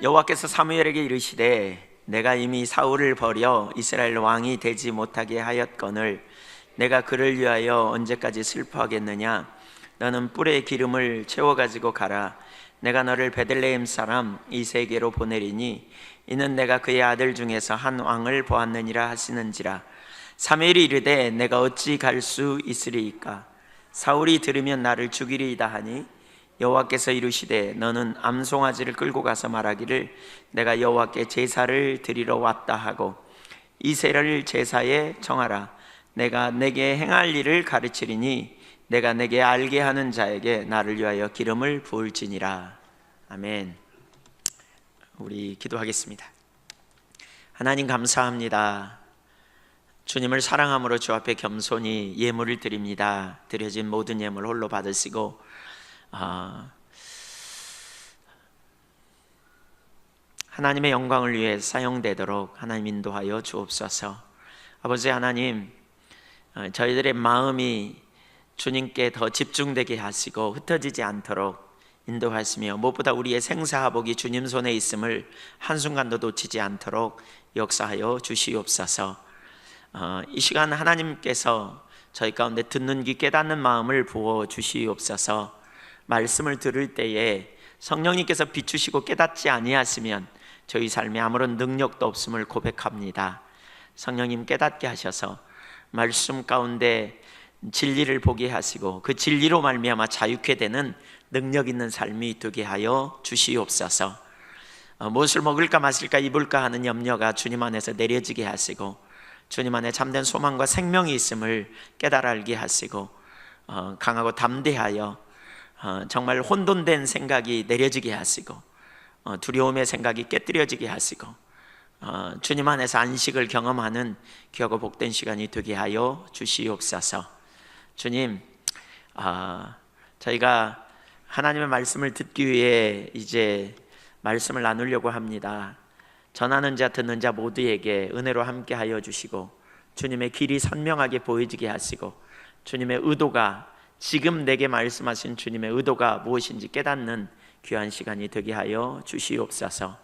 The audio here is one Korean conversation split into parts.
여호와께서 사무엘에게 이르시되 내가 이미 사울을 버려 이스라엘 왕이 되지 못하게 하였거늘 내가 그를 위하여 언제까지 슬퍼하겠느냐. 너는 뿔에 기름을 채워 가지고 가라. 내가 너를 베들레헴 사람 이새에게로 보내리니 이는 내가 그의 아들 중에서 한 왕을 보았느니라 하시는지라. 사무엘이 이르되 내가 어찌 갈 수 있으리이까. 사울이 들으면 나를 죽이리이다 하니 여호와께서 이르시되 너는 암송아지를 끌고 가서 말하기를 내가 여호와께 제사를 드리러 왔다 하고 이새를 제사에 정하라. 내가 내게 행할 일을 가르치리니 내가 내게 알게 하는 자에게 나를 위하여 기름을 부을지니라. 아멘. 우리 기도하겠습니다. 하나님 감사합니다. 주님을 사랑함으로 주 앞에 겸손히 예물을 드립니다. 드려진 모든 예물 홀로 받으시고 하나님의 영광을 위해 사용되도록 하나님 인도하여 주옵소서. 아버지 하나님, 저희들의 마음이 주님께 더 집중되게 하시고 흩어지지 않도록 인도하시며 무엇보다 우리의 생사화복이 주님 손에 있음을 한순간도 놓치지 않도록 역사하여 주시옵소서. 이 시간 하나님께서 저희 가운데 듣는 귀 깨닫는 마음을 부어 주시옵소서. 말씀을 들을 때에 성령님께서 비추시고 깨닫지 아니하시면 저희 삶에 아무런 능력도 없음을 고백합니다. 성령님 깨닫게 하셔서 말씀 가운데 진리를 보게 하시고 그 진리로 말미암아 자유케 되는 능력 있는 삶이 되게 하여 주시옵소서. 무엇을 먹을까 마실까 입을까 하는 염려가 주님 안에서 내려지게 하시고 주님 안에 참된 소망과 생명이 있음을 깨달아 알게 하시고 강하고 담대하여 정말 혼돈된 생각이 내려지게 하시고 두려움의 생각이 깨뜨려지게 하시고 주님 안에서 안식을 경험하는 귀하고 복된 시간이 되게 하여 주시옵소서. 주님, 저희가 하나님의 말씀을 듣기 위해 이제 말씀을 나누려고 합니다. 전하는 자 듣는 자 모두에게 은혜로 함께 하여 주시고 주님의 길이 선명하게 보여지게 하시고 주님의 의도가 지금 내게 말씀하신 주님의 의도가 무엇인지 깨닫는 귀한 시간이 되게 하여 주시옵소서.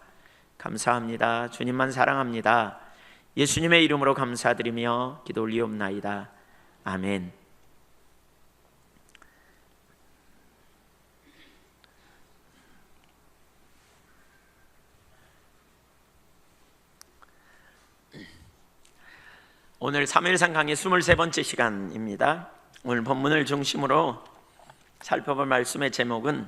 감사합니다. 주님만 사랑합니다. 예수님의 이름으로 감사드리며 기도 올리옵나이다. 아멘. 오늘 사무엘상 강의 23번째 시간입니다. 오늘 본문을 중심으로 살펴볼 말씀의 제목은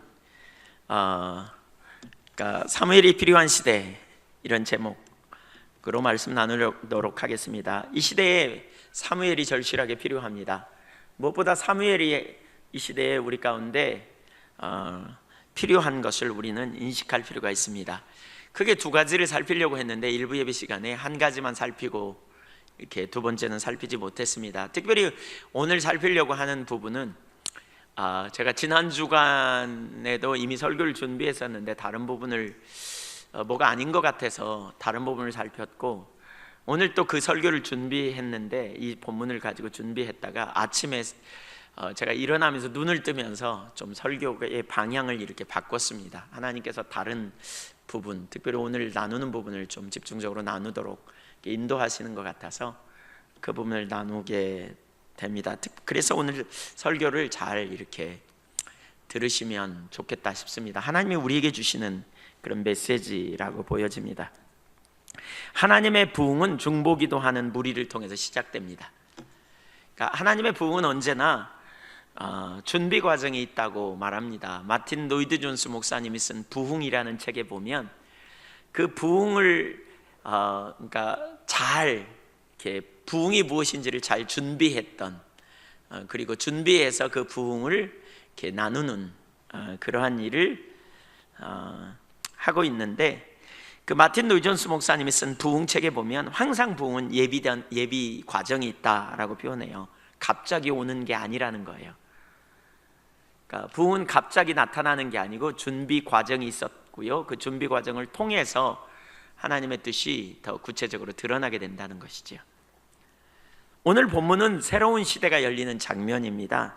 사무엘이 필요한 시대, 이런 제목으로 말씀 나누도록 하겠습니다. 이 시대에 사무엘이 절실하게 필요합니다. 무엇보다 사무엘이 이 시대에 우리 가운데 필요한 것을 우리는 인식할 필요가 있습니다. 크게 두 가지를 살피려고 했는데 일부 예배 시간에 한 가지만 살피고 이렇게 두 번째는 살피지 못했습니다. 특별히 오늘 살피려고 하는 부분은 제가 지난 주간에도 이미 설교를 준비했었는데 다른 부분을 뭐가 아닌 것 같아서 다른 부분을 살폈고 오늘 또 그 설교를 준비했는데 이 본문을 가지고 준비했다가 아침에 제가 일어나면서 눈을 뜨면서 좀 설교의 방향을 이렇게 바꿨습니다. 하나님께서 다른 부분, 특별히 오늘 나누는 부분을 좀 집중적으로 나누도록 인도하시는 것 같아서 그 부분을 나누게 됩니다. 그래서 오늘 설교를 잘 이렇게 들으시면 좋겠다 싶습니다. 하나님이 우리에게 주시는 그런 메시지라고 보여집니다. 하나님의 부흥은 중보기도하는 무리를 통해서 시작됩니다. 그러니까 하나님의 부흥은 언제나 준비 과정이 있다고 말합니다. 마틴 노이드 존스 목사님이 쓴 부흥이라는 책에 보면 그 부흥을 그러니까 잘 이렇게 부흥이 무엇인지를 잘 준비했던 그리고 준비해서 그 부흥을 이렇게 나누는 그러한 일을 하고 있는데 그 마틴 노이존스 목사님이 쓴 부흥 책에 보면 항상 부흥은 예비 과정이 있다라고 표현해요. 갑자기 오는 게 아니라는 거예요. 그러니까 부흥은 갑자기 나타나는 게 아니고 준비 과정이 있었고요. 그 준비 과정을 통해서 하나님의 뜻이 더 구체적으로 드러나게 된다는 것이죠. 오늘 본문은 새로운 시대가 열리는 장면입니다.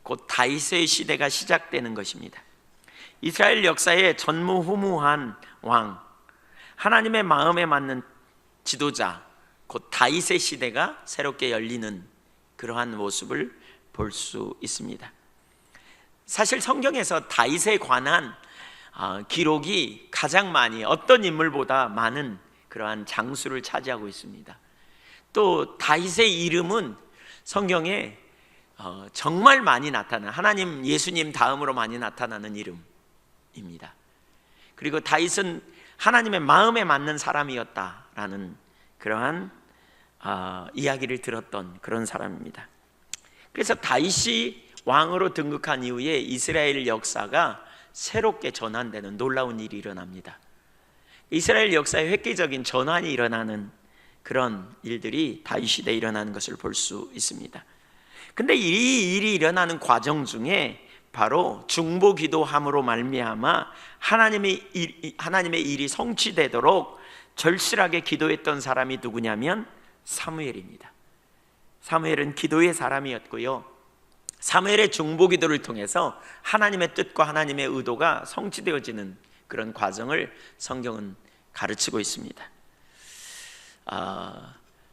곧 다윗의 시대가 시작되는 것입니다. 이스라엘 역사의 전무후무한 왕, 하나님의 마음에 맞는 지도자, 곧 다윗의 시대가 새롭게 열리는 그러한 모습을 볼 수 있습니다. 사실 성경에서 다윗에 관한 기록이 가장 많이, 어떤 인물보다 많은 그러한 장수를 차지하고 있습니다. 또 다윗의 이름은 성경에 정말 많이 나타나는, 하나님, 예수님 다음으로 많이 나타나는 이름입니다. 그리고 다윗은 하나님의 마음에 맞는 사람이었다라는 그러한 이야기를 들었던 그런 사람입니다. 그래서 다윗이 왕으로 등극한 이후에 이스라엘 역사가 새롭게 전환되는 놀라운 일이 일어납니다. 이스라엘 역사에 획기적인 전환이 일어나는 그런 일들이 다윗 시대에 일어나는 것을 볼 수 있습니다. 근데 이 일이 일어나는 과정 중에 바로 중보 기도함으로 말미암아 하나님의 일이 성취되도록 절실하게 기도했던 사람이 누구냐면 사무엘입니다. 사무엘은 기도의 사람이었고요, 사무엘의 중보 기도를 통해서 하나님의 뜻과 하나님의 의도가 성취되어지는 그런 과정을 성경은 가르치고 있습니다.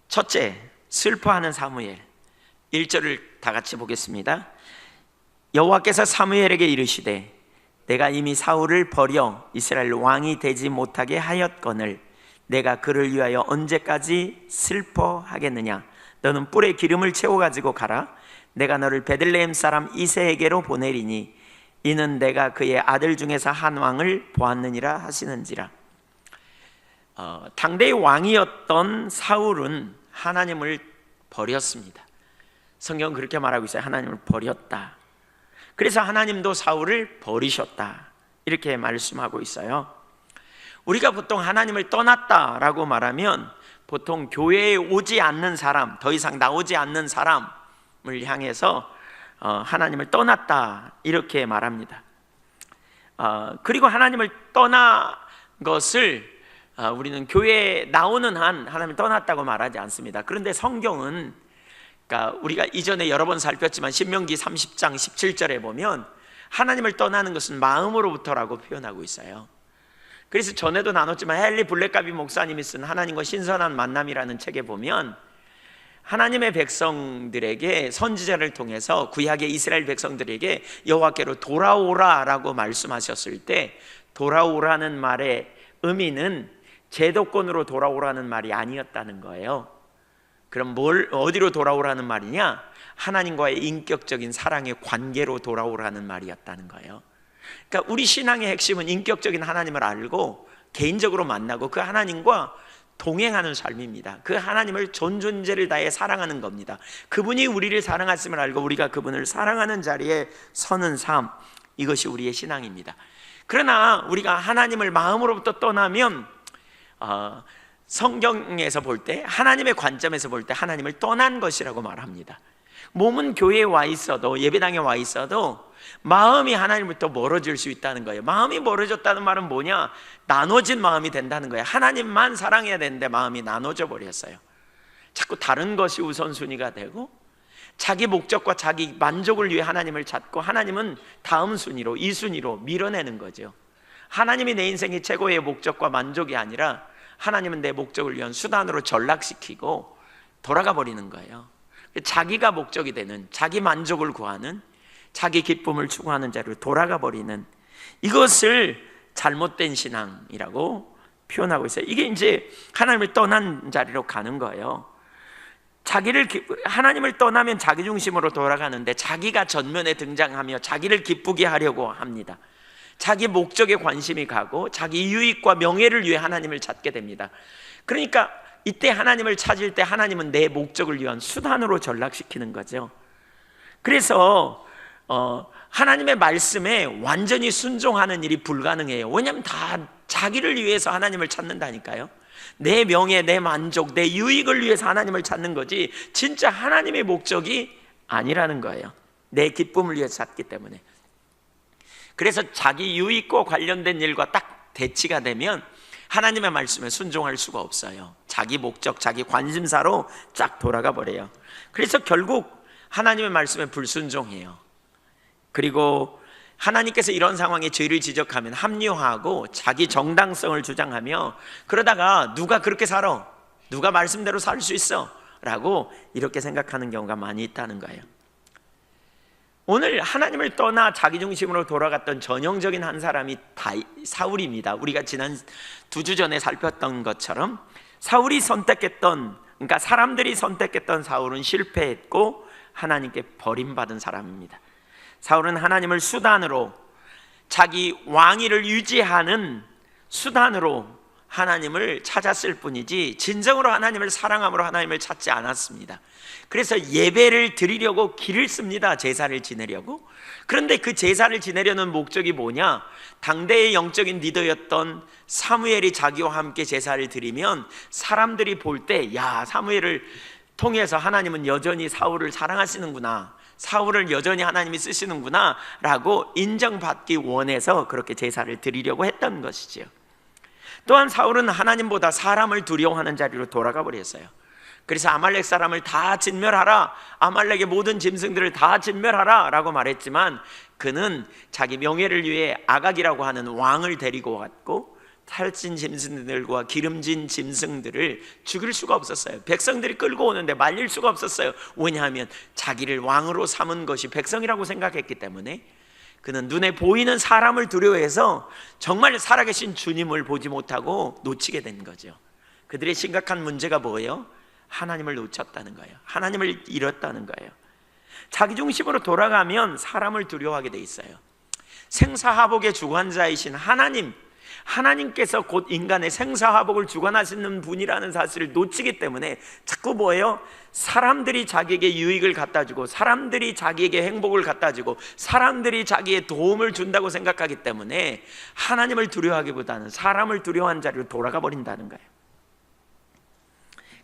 첫째, 슬퍼하는 사무엘. 1절을 다 같이 보겠습니다. 여호와께서 사무엘에게 이르시되 내가 이미 사울을 버려 이스라엘 왕이 되지 못하게 하였거늘 내가 그를 위하여 언제까지 슬퍼하겠느냐. 너는 뿔에 기름을 채워 가지고 가라. 내가 너를 베들레헴 사람 이새에게로 보내리니 이는 내가 그의 아들 중에서 한 왕을 보았느니라 하시는지라. 당대의 왕이었던 사울은 하나님을 버렸습니다. 성경은 그렇게 말하고 있어요. 하나님을 버렸다. 그래서 하나님도 사울을 버리셨다, 이렇게 말씀하고 있어요. 우리가 보통 하나님을 떠났다라고 말하면 보통 교회에 오지 않는 사람, 더 이상 나오지 않는 사람을 향해서 하나님을 떠났다, 이렇게 말합니다. 그리고 하나님을 떠난 것을 우리는 교회에 나오는 한 하나님을 떠났다고 말하지 않습니다. 그런데 성경은, 그러니까 우리가 이전에 여러 번 살폈지만 신명기 30장 17절에 보면 하나님을 떠나는 것은 마음으로부터라고 표현하고 있어요. 그래서 전에도 나눴지만 헨리 블랙가비 목사님이 쓴 하나님과 신선한 만남이라는 책에 보면 하나님의 백성들에게, 선지자를 통해서 구약의 이스라엘 백성들에게 여호와께로 돌아오라라고 말씀하셨을 때, 돌아오라는 말의 의미는 제도권으로 돌아오라는 말이 아니었다는 거예요. 그럼 어디로 돌아오라는 말이냐? 하나님과의 인격적인 사랑의 관계로 돌아오라는 말이었다는 거예요. 그러니까 우리 신앙의 핵심은 인격적인 하나님을 알고 개인적으로 만나고 그 하나님과 동행하는 삶입니다. 그 하나님을 전 존재를 다해 사랑하는 겁니다. 그분이 우리를 사랑하심을 알고 우리가 그분을 사랑하는 자리에 서는 삶, 이것이 우리의 신앙입니다. 그러나 우리가 하나님을 마음으로부터 떠나면 성경에서 볼 때, 하나님의 관점에서 볼 때 하나님을 떠난 것이라고 말합니다. 몸은 교회에 와 있어도, 예배당에 와 있어도 마음이 하나님부터 멀어질 수 있다는 거예요. 마음이 멀어졌다는 말은 뭐냐? 나눠진 마음이 된다는 거예요. 하나님만 사랑해야 되는데 마음이 나눠져 버렸어요. 자꾸 다른 것이 우선순위가 되고 자기 목적과 자기 만족을 위해 하나님을 찾고 하나님은 다음 순위로, 2순위로 밀어내는 거죠. 하나님이 내 인생의 최고의 목적과 만족이 아니라 하나님은 내 목적을 위한 수단으로 전락시키고 돌아가 버리는 거예요. 자기가 목적이 되는, 자기 만족을 구하는, 자기 기쁨을 추구하는 자로 돌아가 버리는, 이것을 잘못된 신앙이라고 표현하고 있어요. 이게 이제 하나님을 떠난 자리로 가는 거예요. 하나님을 떠나면 자기 중심으로 돌아가는데 자기가 전면에 등장하며 자기를 기쁘게 하려고 합니다. 자기 목적에 관심이 가고 자기 유익과 명예를 위해 하나님을 찾게 됩니다. 그러니까 이때 하나님을 찾을 때 하나님은 내 목적을 위한 수단으로 전락시키는 거죠. 그래서 하나님의 말씀에 완전히 순종하는 일이 불가능해요. 왜냐하면 다 자기를 위해서 하나님을 찾는다니까요. 내 명예, 내 만족, 내 유익을 위해서 하나님을 찾는 거지 진짜 하나님의 목적이 아니라는 거예요. 내 기쁨을 위해서 찾기 때문에. 그래서 자기 유익과 관련된 일과 딱 대치가 되면 하나님의 말씀에 순종할 수가 없어요. 자기 목적, 자기 관심사로 쫙 돌아가 버려요. 그래서 결국 하나님의 말씀에 불순종해요. 그리고 하나님께서 이런 상황에 죄를 지적하면 합리화하고 자기 정당성을 주장하며, 그러다가 누가 그렇게 살아? 누가 말씀대로 살 수 있어? 라고 이렇게 생각하는 경우가 많이 있다는 거예요. 오늘 하나님을 떠나 자기 중심으로 돌아갔던 전형적인 한 사람이 사울입니다. 우리가 지난 2주 전에 살폈던 것처럼 사울이 선택했던, 그러니까 사람들이 선택했던 사울은 실패했고 하나님께 버림받은 사람입니다. 사울은 하나님을 수단으로, 자기 왕위를 유지하는 수단으로 하나님을 찾았을 뿐이지 진정으로 하나님을 사랑함으로 하나님을 찾지 않았습니다. 그래서 예배를 드리려고 길을 씁니다. 제사를 지내려고. 그런데 그 제사를 지내려는 목적이 뭐냐? 당대의 영적인 리더였던 사무엘이 자기와 함께 제사를 드리면 사람들이 볼 때, 야, 사무엘을 통해서 하나님은 여전히 사울을 사랑하시는구나, 사울을 여전히 하나님이 쓰시는구나 라고 인정받기 원해서 그렇게 제사를 드리려고 했던 것이지요. 또한 사울은 하나님보다 사람을 두려워하는 자리로 돌아가 버렸어요. 그래서 아말렉 사람을 다 진멸하라, 아말렉의 모든 짐승들을 다 진멸하라 라고 말했지만, 그는 자기 명예를 위해 아각이라고 하는 왕을 데리고 왔고 살찐 짐승들과 기름진 짐승들을 죽일 수가 없었어요. 백성들이 끌고 오는데 말릴 수가 없었어요. 왜냐하면 자기를 왕으로 삼은 것이 백성이라고 생각했기 때문에. 그는 눈에 보이는 사람을 두려워해서 정말 살아계신 주님을 보지 못하고 놓치게 된 거죠. 그들의 심각한 문제가 뭐예요? 하나님을 놓쳤다는 거예요. 하나님을 잃었다는 거예요. 자기 중심으로 돌아가면 사람을 두려워하게 돼 있어요. 생사화복의 주관자이신 하나님께서 곧 인간의 생사화복을 주관하시는 분이라는 사실을 놓치기 때문에 자꾸 뭐예요? 사람들이 자기에게 유익을 갖다 주고, 사람들이 자기에게 행복을 갖다 주고, 사람들이 자기의 도움을 준다고 생각하기 때문에 하나님을 두려워하기보다는 사람을 두려워한 자리로 돌아가 버린다는 거예요.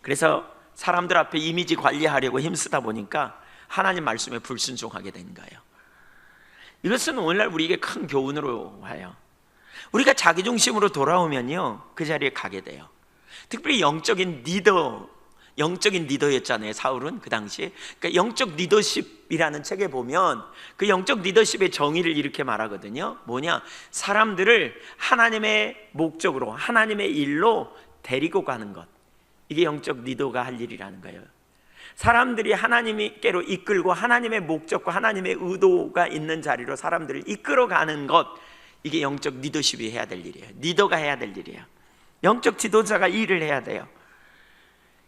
그래서 사람들 앞에 이미지 관리하려고 힘쓰다 보니까 하나님 말씀에 불순종하게 된 거예요. 이것은 오늘날 우리에게 큰 교훈으로 와요. 우리가 자기 중심으로 돌아오면요, 그 자리에 가게 돼요. 특별히 영적인 리더였잖아요, 사울은 그 당시에. 그러니까 영적 리더십이라는 책에 보면 그 영적 리더십의 정의를 이렇게 말하거든요. 뭐냐? 사람들을 하나님의 목적으로, 하나님의 일로 데리고 가는 것. 이게 영적 리더가 할 일이라는 거예요. 사람들이 하나님께로 이끌고 하나님의 목적과 하나님의 의도가 있는 자리로 사람들을 이끌어가는 것, 이게 영적 리더십이 해야 될 일이에요. 리더가 해야 될 일이에요. 영적 지도자가 이 일을 해야 돼요.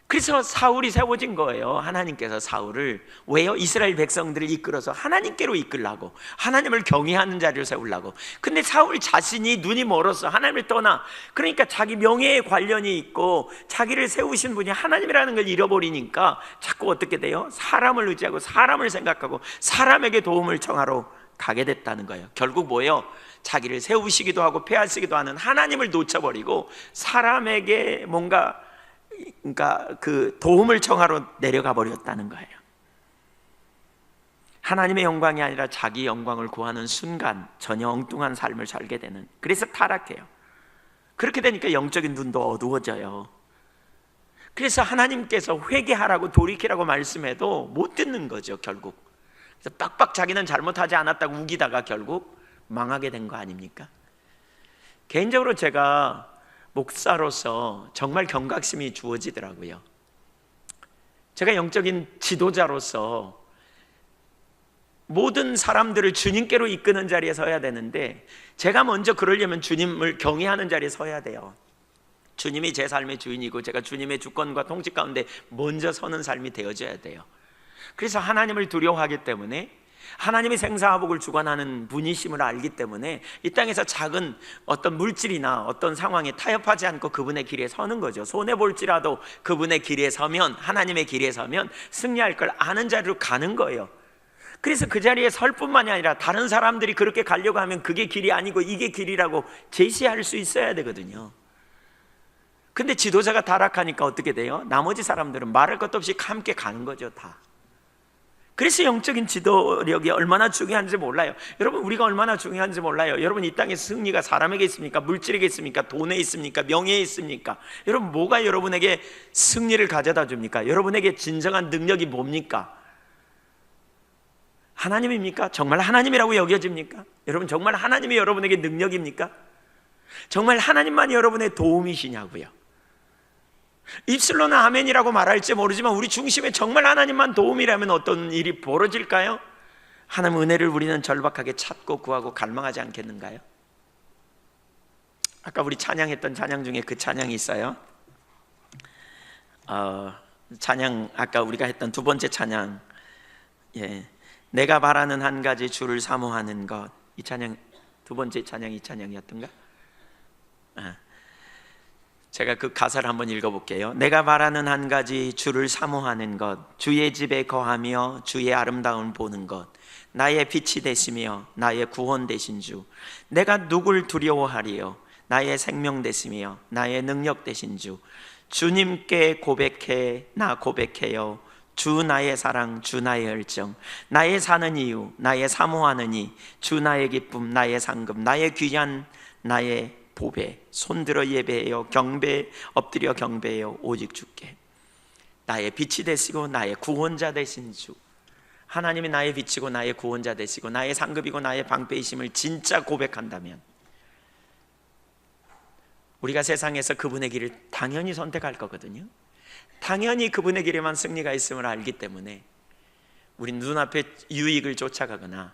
그래서 사울이 세워진 거예요. 하나님께서 사울을, 왜요? 이스라엘 백성들을 이끌어서 하나님께로 이끌라고, 하나님을 경외하는 자리로 세우려고. 근데 사울 자신이 눈이 멀었어. 하나님을 떠나. 그러니까 자기 명예에 관련이 있고 자기를 세우신 분이 하나님이라는 걸 잃어버리니까 자꾸 어떻게 돼요? 사람을 의지하고 사람을 생각하고 사람에게 도움을 청하러 가게 됐다는 거예요. 결국 뭐예요? 자기를 세우시기도 하고 폐하시기도 하는 하나님을 놓쳐버리고 사람에게 뭔가, 그러니까 그 도움을 청하러 내려가 버렸다는 거예요. 하나님의 영광이 아니라 자기 영광을 구하는 순간 전혀 엉뚱한 삶을 살게 되는, 그래서 타락해요. 그렇게 되니까 영적인 눈도 어두워져요. 그래서 하나님께서 회개하라고 돌이키라고 말씀해도 못 듣는 거죠, 결국. 그래서 빡빡 자기는 잘못하지 않았다고 우기다가 결국 망하게 된 거 아닙니까? 개인적으로 제가 목사로서 정말 경각심이 주어지더라고요. 제가 영적인 지도자로서 모든 사람들을 주님께로 이끄는 자리에 서야 되는데, 제가 먼저 그러려면 주님을 경외하는 자리에 서야 돼요. 주님이 제 삶의 주인이고 제가 주님의 주권과 통치 가운데 먼저 서는 삶이 되어져야 돼요. 그래서 하나님을 두려워하기 때문에, 하나님이 생사화복을 주관하는 분이심을 알기 때문에 이 땅에서 작은 어떤 물질이나 어떤 상황에 타협하지 않고 그분의 길에 서는 거죠. 손해볼지라도 그분의 길에 서면, 하나님의 길에 서면 승리할 걸 아는 자리로 가는 거예요. 그래서 그 자리에 설 뿐만이 아니라 다른 사람들이 그렇게 가려고 하면 그게 길이 아니고 이게 길이라고 제시할 수 있어야 되거든요. 근데 지도자가 타락하니까 어떻게 돼요? 나머지 사람들은 말할 것도 없이 함께 가는 거죠, 다. 그래서 영적인 지도력이 얼마나 중요한지 몰라요. 여러분, 우리가 얼마나 중요한지 몰라요. 여러분, 이 땅에 승리가 사람에게 있습니까? 물질에게 있습니까? 돈에 있습니까? 명예에 있습니까? 여러분, 뭐가 여러분에게 승리를 가져다 줍니까? 여러분에게 진정한 능력이 뭡니까? 하나님입니까? 정말 하나님이라고 여겨집니까? 여러분, 정말 하나님이 여러분에게 능력입니까? 정말 하나님만이 여러분의 도움이시냐고요. 입술로는 아멘이라고 말할지 모르지만 우리 중심에 정말 하나님만 도움이라면 어떤 일이 벌어질까요? 하나님 은혜를 우리는 절박하게 찾고 구하고 갈망하지 않겠는가요? 아까 우리 찬양했던 찬양 중에 그 찬양이 있어요. 찬양, 아까 우리가 했던 두 번째 찬양, 내가 바라는 한 가지 주를 사모하는 것. 이 찬양, 두 번째 찬양, 이 찬양이었던가? 제가 그 가사를 한번 읽어볼게요. 내가 바라는 한 가지 주를 사모하는 것, 주의 집에 거하며 주의 아름다움 보는 것, 나의 빛이 되시며 나의 구원 되신 주, 내가 누굴 두려워하리요? 나의 생명 되시며 나의 능력 되신 주, 주님께 고백해 나 고백해요. 주 나의 사랑, 주 나의 열정, 나의 사는 이유, 나의 사모하는 이, 주 나의 기쁨, 나의 상급, 나의 귀한, 나의 보배, 손들어 예배해요. 경배, 엎드려 경배해요. 오직 주께. 나의 빛이 되시고 나의 구원자 되신 주, 하나님이 나의 빛이고 나의 구원자 되시고 나의 상급이고 나의 방패이심을 진짜 고백한다면 우리가 세상에서 그분의 길을 당연히 선택할 거거든요. 당연히 그분의 길에만 승리가 있음을 알기 때문에 우리 눈앞에 유익을 쫓아가거나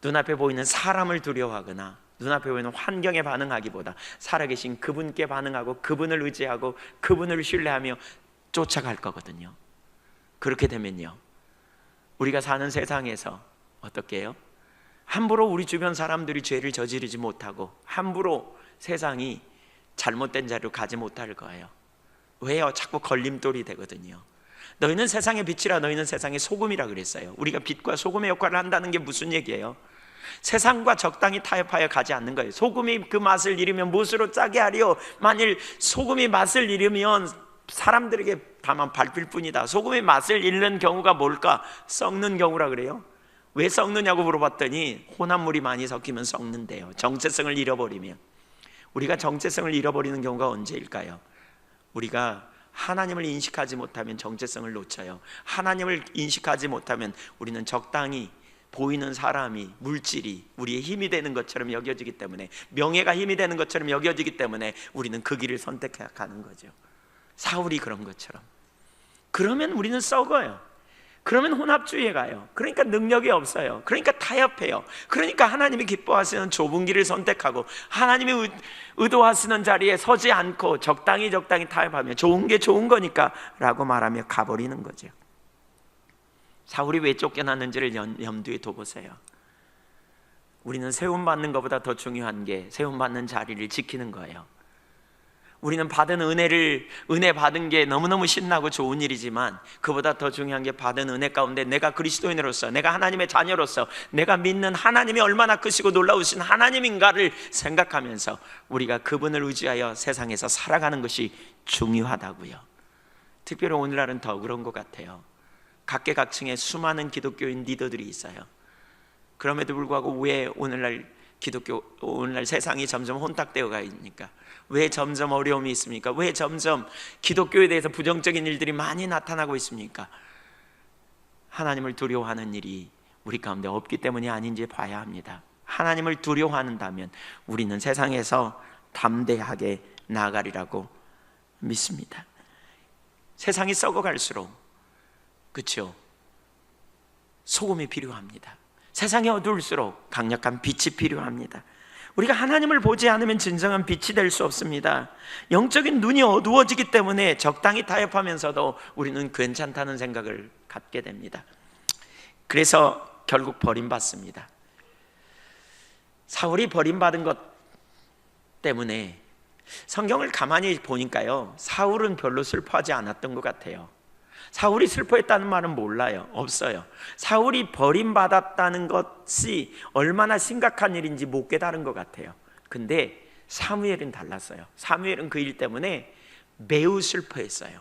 눈앞에 보이는 사람을 두려워하거나 눈앞에 보이는 환경에 반응하기보다 살아계신 그분께 반응하고 그분을 의지하고 그분을 신뢰하며 쫓아갈 거거든요. 그렇게 되면요, 우리가 사는 세상에서 어떻게 해요? 함부로 우리 주변 사람들이 죄를 저지르지 못하고 함부로 세상이 잘못된 자리로 가지 못할 거예요. 왜요? 자꾸 걸림돌이 되거든요. 너희는 세상의 빛이라, 너희는 세상의 소금이라 그랬어요. 우리가 빛과 소금의 역할을 한다는 게 무슨 얘기예요? 세상과 적당히 타협하여 가지 않는 거예요. 소금이 그 맛을 잃으면 무엇으로 짜게 하리요? 만일 소금이 맛을 잃으면 사람들에게 다만 밟힐 뿐이다. 소금의 맛을 잃는 경우가 뭘까? 썩는 경우라 그래요. 왜 썩느냐고 물어봤더니 혼합물이 많이 섞이면 썩는데요. 정체성을 잃어버리면. 우리가 정체성을 잃어버리는 경우가 언제일까요? 우리가 하나님을 인식하지 못하면 정체성을 놓쳐요. 하나님을 인식하지 못하면 우리는 적당히 보이는 사람이, 물질이 우리의 힘이 되는 것처럼 여겨지기 때문에, 명예가 힘이 되는 것처럼 여겨지기 때문에 우리는 그 길을 선택해 가는 거죠. 사울이 그런 것처럼. 그러면 우리는 썩어요. 그러면 혼합주의에 가요. 그러니까 능력이 없어요. 그러니까 타협해요. 그러니까 하나님이 기뻐하시는 좁은 길을 선택하고 하나님이 의도하시는 자리에 서지 않고 적당히 타협하며 좋은 게 좋은 거니까 라고 말하며 가버리는 거죠. 사울이 왜 쫓겨났는지를 염두에 둬보세요. 우리는 세움받는 것보다 더 중요한 게 세움받는 자리를 지키는 거예요. 우리는 받은 은혜 받은 게 너무너무 신나고 좋은 일이지만 그보다 더 중요한 게 받은 은혜 가운데 내가 그리스도인으로서, 내가 하나님의 자녀로서, 내가 믿는 하나님이 얼마나 크시고 놀라우신 하나님인가를 생각하면서 우리가 그분을 의지하여 세상에서 살아가는 것이 중요하다고요. 특별히 오늘날은 더 그런 것 같아요. 각계각층의 수많은 기독교인 리더들이 있어요. 그럼에도 불구하고 왜 오늘날 세상이 점점 혼탁되어 가 있습니까? 왜 점점 어려움이 있습니까? 왜 점점 기독교에 대해서 부정적인 일들이 많이 나타나고 있습니까? 하나님을 두려워하는 일이 우리 가운데 없기 때문이 아닌지 봐야 합니다. 하나님을 두려워한다면 우리는 세상에서 담대하게 나아가리라고 믿습니다. 세상이 썩어갈수록, 그렇죠? 소금이 필요합니다. 세상이 어두울수록 강력한 빛이 필요합니다. 우리가 하나님을 보지 않으면 진정한 빛이 될 수 없습니다. 영적인 눈이 어두워지기 때문에 적당히 타협하면서도 우리는 괜찮다는 생각을 갖게 됩니다. 그래서 결국 버림받습니다. 사울이 버림받은 것 때문에 성경을 가만히 보니까요, 사울은 별로 슬퍼하지 않았던 것 같아요. 사울이 슬퍼했다는 말은 몰라요. 없어요. 사울이 버림받았다는 것이 얼마나 심각한 일인지 못 깨달은 것 같아요. 근데 사무엘은 달랐어요. 사무엘은 그 일 때문에 매우 슬퍼했어요.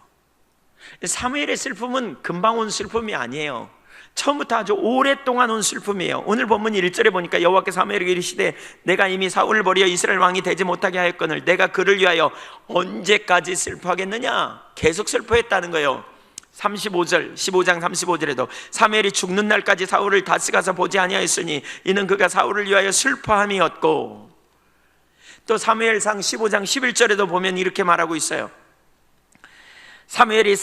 사무엘의 슬픔은 금방 온 슬픔이 아니에요. 처음부터 아주 오랫동안 온 슬픔이에요. 오늘 본문 1절에 보니까 여호와께서 사무엘에게 이르시되 내가 이미 사울을 버려 이스라엘 왕이 되지 못하게 하였거늘 내가 그를 위하여 언제까지 슬퍼하겠느냐. 계속 슬퍼했다는 거예요. 35절 15장 35절에도 사무엘이 죽는 날까지 사울을 다스가서 보지 아니하였으니 이는 그가 사울을 위하여 슬퍼함이었고, 또 사무엘상 15장 11절에도 보면 이렇게 말하고 있어요. 사무엘이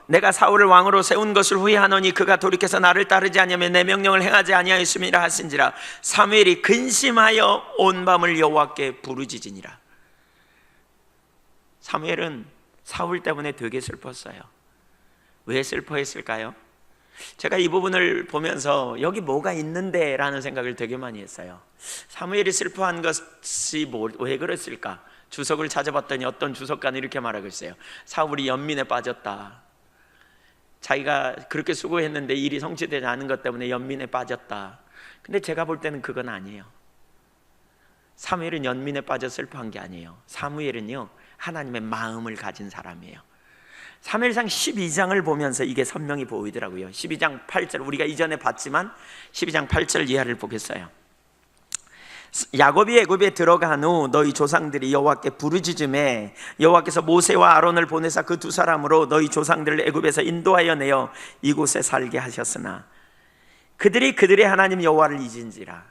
내가 사울을 왕으로 세운 것을 후회하노니 그가 돌이켜서 나를 따르지 아니하며 내 명령을 행하지 아니하였음이라 하신지라. 사무엘이 근심하여 온 밤을 여호와께 부르짖으니라. 사무엘은 사울 때문에 되게 슬펐어요. 왜 슬퍼했을까요? 제가 이 부분을 보면서 여기 뭐가 있는데 라는 생각을 되게 많이 했어요. 사무엘이 슬퍼한 것이 왜 그랬을까? 주석을 찾아봤더니 어떤 주석가는 이렇게 말하고 있어요. 사울이 연민에 빠졌다. 자기가 그렇게 수고했는데 일이 성취되지 않은 것 때문에 연민에 빠졌다. 근데 제가 볼 때는 그건 아니에요. 사무엘은 연민에 빠져 슬퍼한 게 아니에요. 사무엘은요, 하나님의 마음을 가진 사람이에요. 사무엘상 12장을 보면서 이게 선명히 보이더라고요. 12장 8절, 우리가 이전에 봤지만 12장 8절 이하를 보겠어요. 야곱이 애굽에 들어간 후 너희 조상들이 여호와께 부르짖음에 여호와께서 모세와 아론을 보내사 그 두 사람으로 너희 조상들을 애굽에서 인도하여 내어 이곳에 살게 하셨으나 그들이 그들의 하나님 여호와를 잊은지라.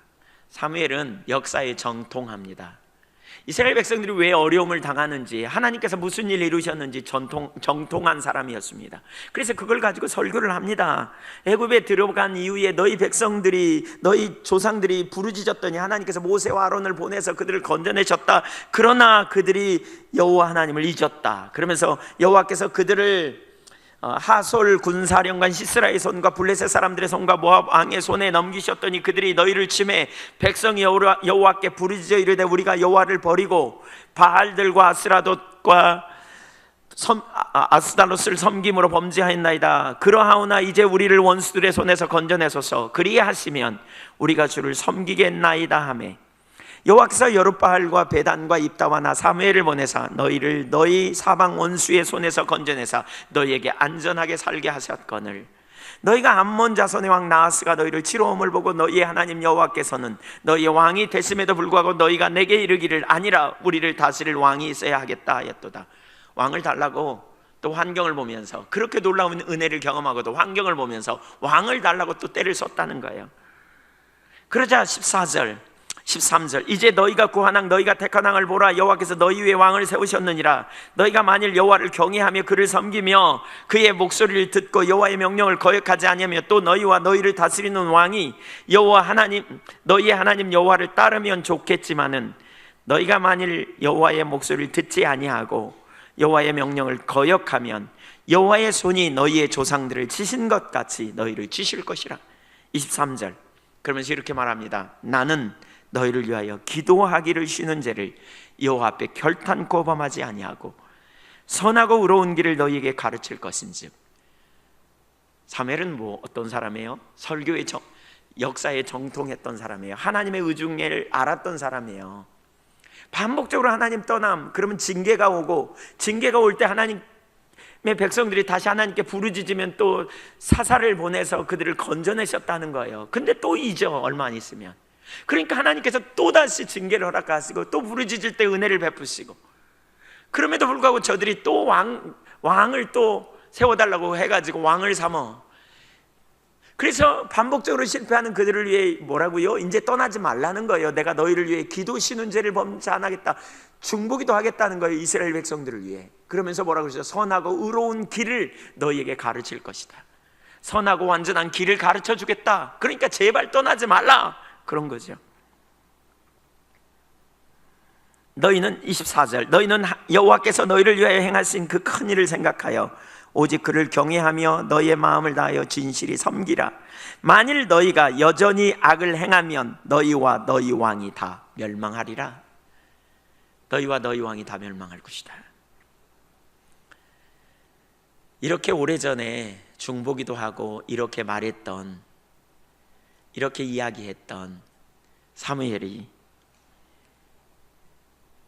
사무엘은 역사에 정통합니다. 이스라엘 백성들이 왜 어려움을 당하는지, 하나님께서 무슨 일을 이루셨는지 정통한 사람이었습니다. 그래서 그걸 가지고 설교를 합니다. 애굽에 들어간 이후에 너희 백성들이, 너희 조상들이 부르짖었더니 하나님께서 모세와 아론을 보내서 그들을 건져내셨다. 그러나 그들이 여호와 하나님을 잊었다. 그러면서 여호와께서 그들을 하솔 군사령관 시스라의 손과 블레셋 사람들의 손과 모압 왕의 손에 넘기셨더니 그들이 너희를 치매 백성이 여호와께 부르짖어 이르되 우리가 여호와를 버리고 바알들과 아스라돗과 아스다롯을 섬김으로 범죄하였나이다. 그러하오나 이제 우리를 원수들의 손에서 건져내소서. 그리하시면 우리가 주를 섬기겠나이다 하매 여호와께서 여룻바알과 베단과 입다와 나 사무엘을 보내사 너희를 너희 사방 원수의 손에서 건져내사 너희에게 안전하게 살게 하셨거늘 너희가 암몬 자손의 왕 나하스가 너희를 치러옴을 보고 너희의 하나님 여호와께서는 너희의 왕이 되심에도 불구하고 너희가 내게 이르기를 아니라 우리를 다스릴 왕이 있어야 하겠다 하였도다. 왕을 달라고 또 환경을 보면서, 그렇게 놀라운 은혜를 경험하고도 환경을 보면서 왕을 달라고 또 때를 썼다는 거예요. 그러자 14절 13절 이제 너희가 구한 왕 너희가 택한 왕을 보라. 여호와께서 너희 위에 왕을 세우셨느니라. 너희가 만일 여호와를 경외하며 그를 섬기며 그의 목소리를 듣고 여호와의 명령을 거역하지 아니하며 또 너희와 너희를 다스리는 왕이 여호와 하나님 너희의 하나님 여호와를 따르면 좋겠지만은 너희가 만일 여호와의 목소리를 듣지 아니하고 여호와의 명령을 거역하면 여호와의 손이 너희의 조상들을 치신 것 같이 너희를 치실 것이라. 23절 그러면서 이렇게 말합니다. 나는 너희를 위하여 기도하기를 쉬는 죄를 여호와 앞에 결탄코 범하지 아니하고 선하고 의로운 길을 너희에게 가르칠 것인즉. 사무엘은 어떤 사람이에요? 설교의 역사에 정통했던 사람이에요. 하나님의 의중을 알았던 사람이에요. 반복적으로 하나님 떠남, 그러면 징계가 오고, 징계가 올 때 하나님의 백성들이 다시 하나님께 부르짖으면 또 사사를 보내서 그들을 건져내셨다는 거예요. 근데 또 잊어, 얼마 안 있으면. 그러니까 하나님께서 또다시 징계를 허락하시고 또 부르짖을 때 은혜를 베푸시고, 그럼에도 불구하고 저들이 또 왕을 또 세워달라고 해가지고 왕을 삼어. 그래서 반복적으로 실패하는 그들을 위해 뭐라고요? 이제 떠나지 말라는 거예요. 내가 너희를 위해 기도 쉬는 죄를 범치 안 하겠다, 중보기도 하겠다는 거예요. 이스라엘 백성들을 위해. 그러면서 뭐라고 그러죠? 선하고 의로운 길을 너희에게 가르칠 것이다. 선하고 완전한 길을 가르쳐 주겠다. 그러니까 제발 떠나지 말라, 그런 거죠. 너희는 24절 너희는 여호와께서 너희를 위하여 행하신 그 큰 일을 생각하여 오직 그를 경외하며 너희의 마음을 다하여 진실히 섬기라. 만일 너희가 여전히 악을 행하면 너희와 너희 왕이 다 멸망하리라. 너희와 너희 왕이 다 멸망할 것이다. 이렇게 오래전에 중보기도 하고 이렇게 말했던, 이렇게 이야기했던 사무엘이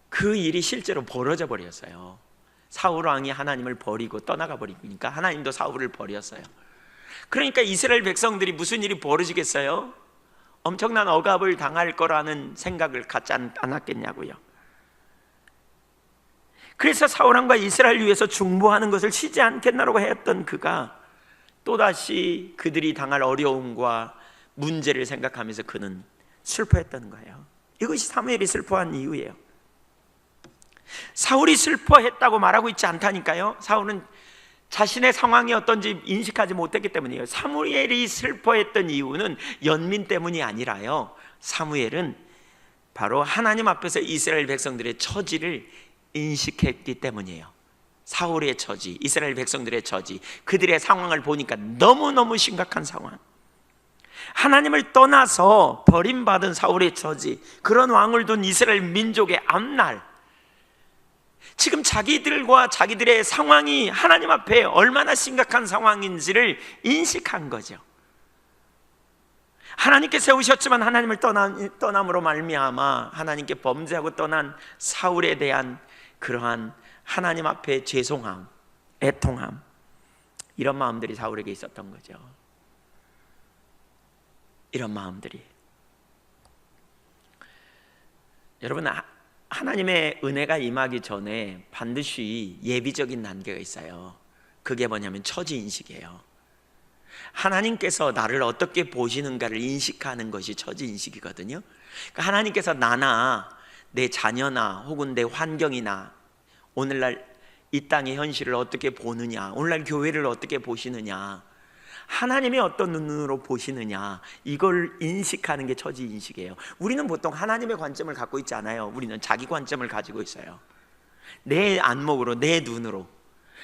그 일이 실제로 벌어져 버렸어요. 사울 왕이 하나님을 버리고 떠나가 버리니까 하나님도 사울을 버렸어요. 그러니까 이스라엘 백성들이 무슨 일이 벌어지겠어요? 엄청난 억압을 당할 거라는 생각을 갖지 않았겠냐고요. 그래서 사울왕과 이스라엘 위해서 중보하는 것을 쉬지 않겠나라고 했던 그가 또다시 그들이 당할 어려움과 문제를 생각하면서 그는 슬퍼했던 거예요. 이것이 사무엘이 슬퍼한 이유예요. 사울이 슬퍼했다고 말하고 있지 않다니까요. 사울은 자신의 상황이 어떤지 인식하지 못했기 때문이에요. 사무엘이 슬퍼했던 이유는 연민 때문이 아니라요, 사무엘은 바로 하나님 앞에서 이스라엘 백성들의 처지를 인식했기 때문이에요. 사울의 처지, 이스라엘 백성들의 처지, 그들의 상황을 보니까 너무너무 심각한 상황, 하나님을 떠나서 버림받은 사울의 처지, 그런 왕을 둔 이스라엘 민족의 앞날, 지금 자기들과 자기들의 상황이 하나님 앞에 얼마나 심각한 상황인지를 인식한 거죠. 하나님께 세우셨지만 하나님을 떠남으로 말미암아 하나님께 범죄하고 떠난 사울에 대한 그러한 하나님 앞에 죄송함, 애통함, 이런 마음들이 사울에게 있었던 거죠. 이런 마음들이. 여러분, 하나님의 은혜가 임하기 전에 반드시 예비적인 단계가 있어요. 그게 뭐냐면 처지인식이에요. 하나님께서 나를 어떻게 보시는가를 인식하는 것이 처지인식이거든요. 그러니까 하나님께서 나나 내 자녀나 혹은 내 환경이나 오늘날 이 땅의 현실을 어떻게 보느냐, 오늘날 교회를 어떻게 보시느냐, 하나님이 어떤 눈으로 보시느냐, 이걸 인식하는 게 처지인식이에요. 우리는 보통 하나님의 관점을 갖고 있지 않아요. 우리는 자기 관점을 가지고 있어요. 내 안목으로, 내 눈으로.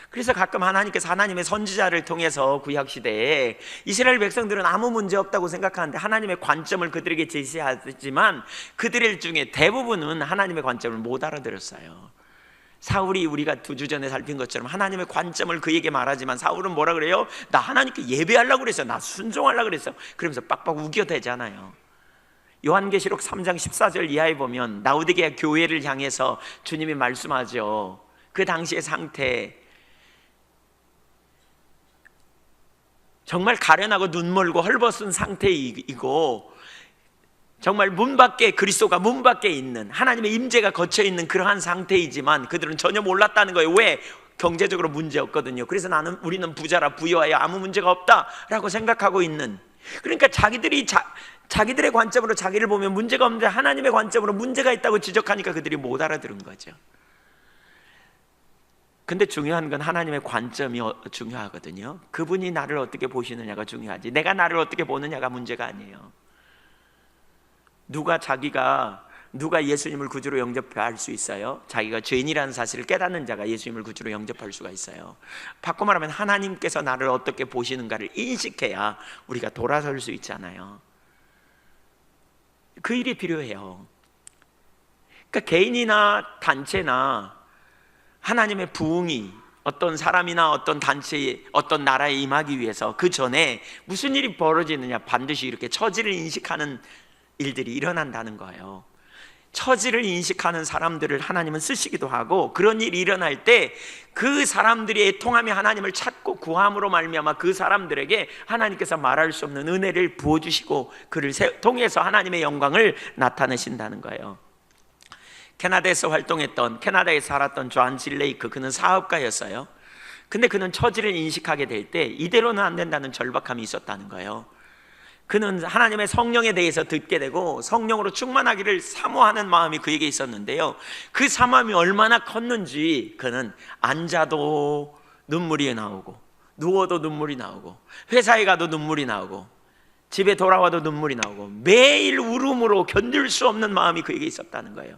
그래서 가끔 하나님께서 하나님의 선지자를 통해서 구약시대에 이스라엘 백성들은 아무 문제 없다고 생각하는데 하나님의 관점을 그들에게 제시하지만 그들 중에 대부분은 하나님의 관점을 못 알아들었어요. 사울이 우리가 2주 전에 살핀 것처럼 하나님의 관점을 그에게 말하지만 사울은 뭐라 그래요? 나 하나님께 예배하려고 그랬어, 나 순종하려고 그랬어, 그러면서 빡빡 우겨대잖아요. 요한계시록 3장 14절 이하에 보면 라오디게아 교회를 향해서 주님이 말씀하죠. 그 당시의 상태, 정말 가련하고 눈멀고 헐벗은 상태이고 정말 문 밖에, 그리스도가 문 밖에 있는, 하나님의 임재가 거쳐 있는 그러한 상태이지만 그들은 전혀 몰랐다는 거예요. 왜? 경제적으로 문제 없거든요. 그래서 우리는 부자라 부유하여 아무 문제가 없다라고 생각하고 있는, 그러니까 자기들의 관점으로 자기를 보면 문제가 없는데 하나님의 관점으로 문제가 있다고 지적하니까 그들이 못 알아들은 거죠. 근데 중요한 건 하나님의 관점이 중요하거든요. 그분이 나를 어떻게 보시느냐가 중요하지, 내가 나를 어떻게 보느냐가 문제가 아니에요. 누가 예수님을 구주로 영접할 수 있어요? 자기가 죄인이라는 사실을 깨닫는 자가 예수님을 구주로 영접할 수가 있어요. 바꿔 말하면 하나님께서 나를 어떻게 보시는가를 인식해야 우리가 돌아설 수 있잖아요. 그 일이 필요해요. 그러니까 개인이나 단체나 하나님의 부흥이 어떤 사람이나 어떤 단체에, 어떤 나라에 임하기 위해서 그 전에 무슨 일이 벌어지느냐, 반드시 이렇게 처지를 인식하는 일들이 일어난다는 거예요. 처지를 인식하는 사람들을 하나님은 쓰시기도 하고, 그런 일이 일어날 때 그 사람들이 애통하며 하나님을 찾고 구함으로 말미암아 그 사람들에게 하나님께서 말할 수 없는 은혜를 부어주시고 그를 통해서 하나님의 영광을 나타내신다는 거예요. 캐나다에서 활동했던, 캐나다에 살았던 존 질레이크, 그는 사업가였어요. 근데 그는 처지를 인식하게 될 때 이대로는 안 된다는 절박함이 있었다는 거예요. 그는 하나님의 성령에 대해서 듣게 되고 성령으로 충만하기를 사모하는 마음이 그에게 있었는데요, 그 사모함이 얼마나 컸는지 그는 앉아도 눈물이 나오고 누워도 눈물이 나오고 회사에 가도 눈물이 나오고 집에 돌아와도 눈물이 나오고 매일 울음으로 견딜 수 없는 마음이 그에게 있었다는 거예요.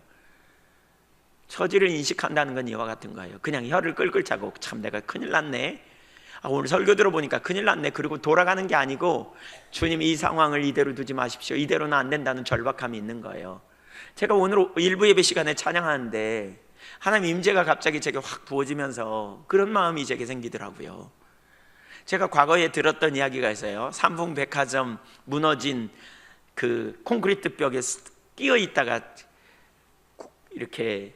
처지를 인식한다는 건 이와 같은 거예요. 그냥 혀를 끌끌 차고 참 내가 큰일 났네, 오늘 설교 들어보니까 큰일 났네, 그리고 돌아가는 게 아니고 주님 이 상황을 이대로 두지 마십시오, 이대로는 안 된다는 절박함이 있는 거예요. 제가 오늘 일부 예배 시간에 찬양하는데 하나님 임재가 갑자기 제게 확 부어지면서 그런 마음이 제게 생기더라고요. 제가 과거에 들었던 이야기가 있어요. 삼풍백화점 무너진 그 콘크리트 벽에 끼어 있다가 이렇게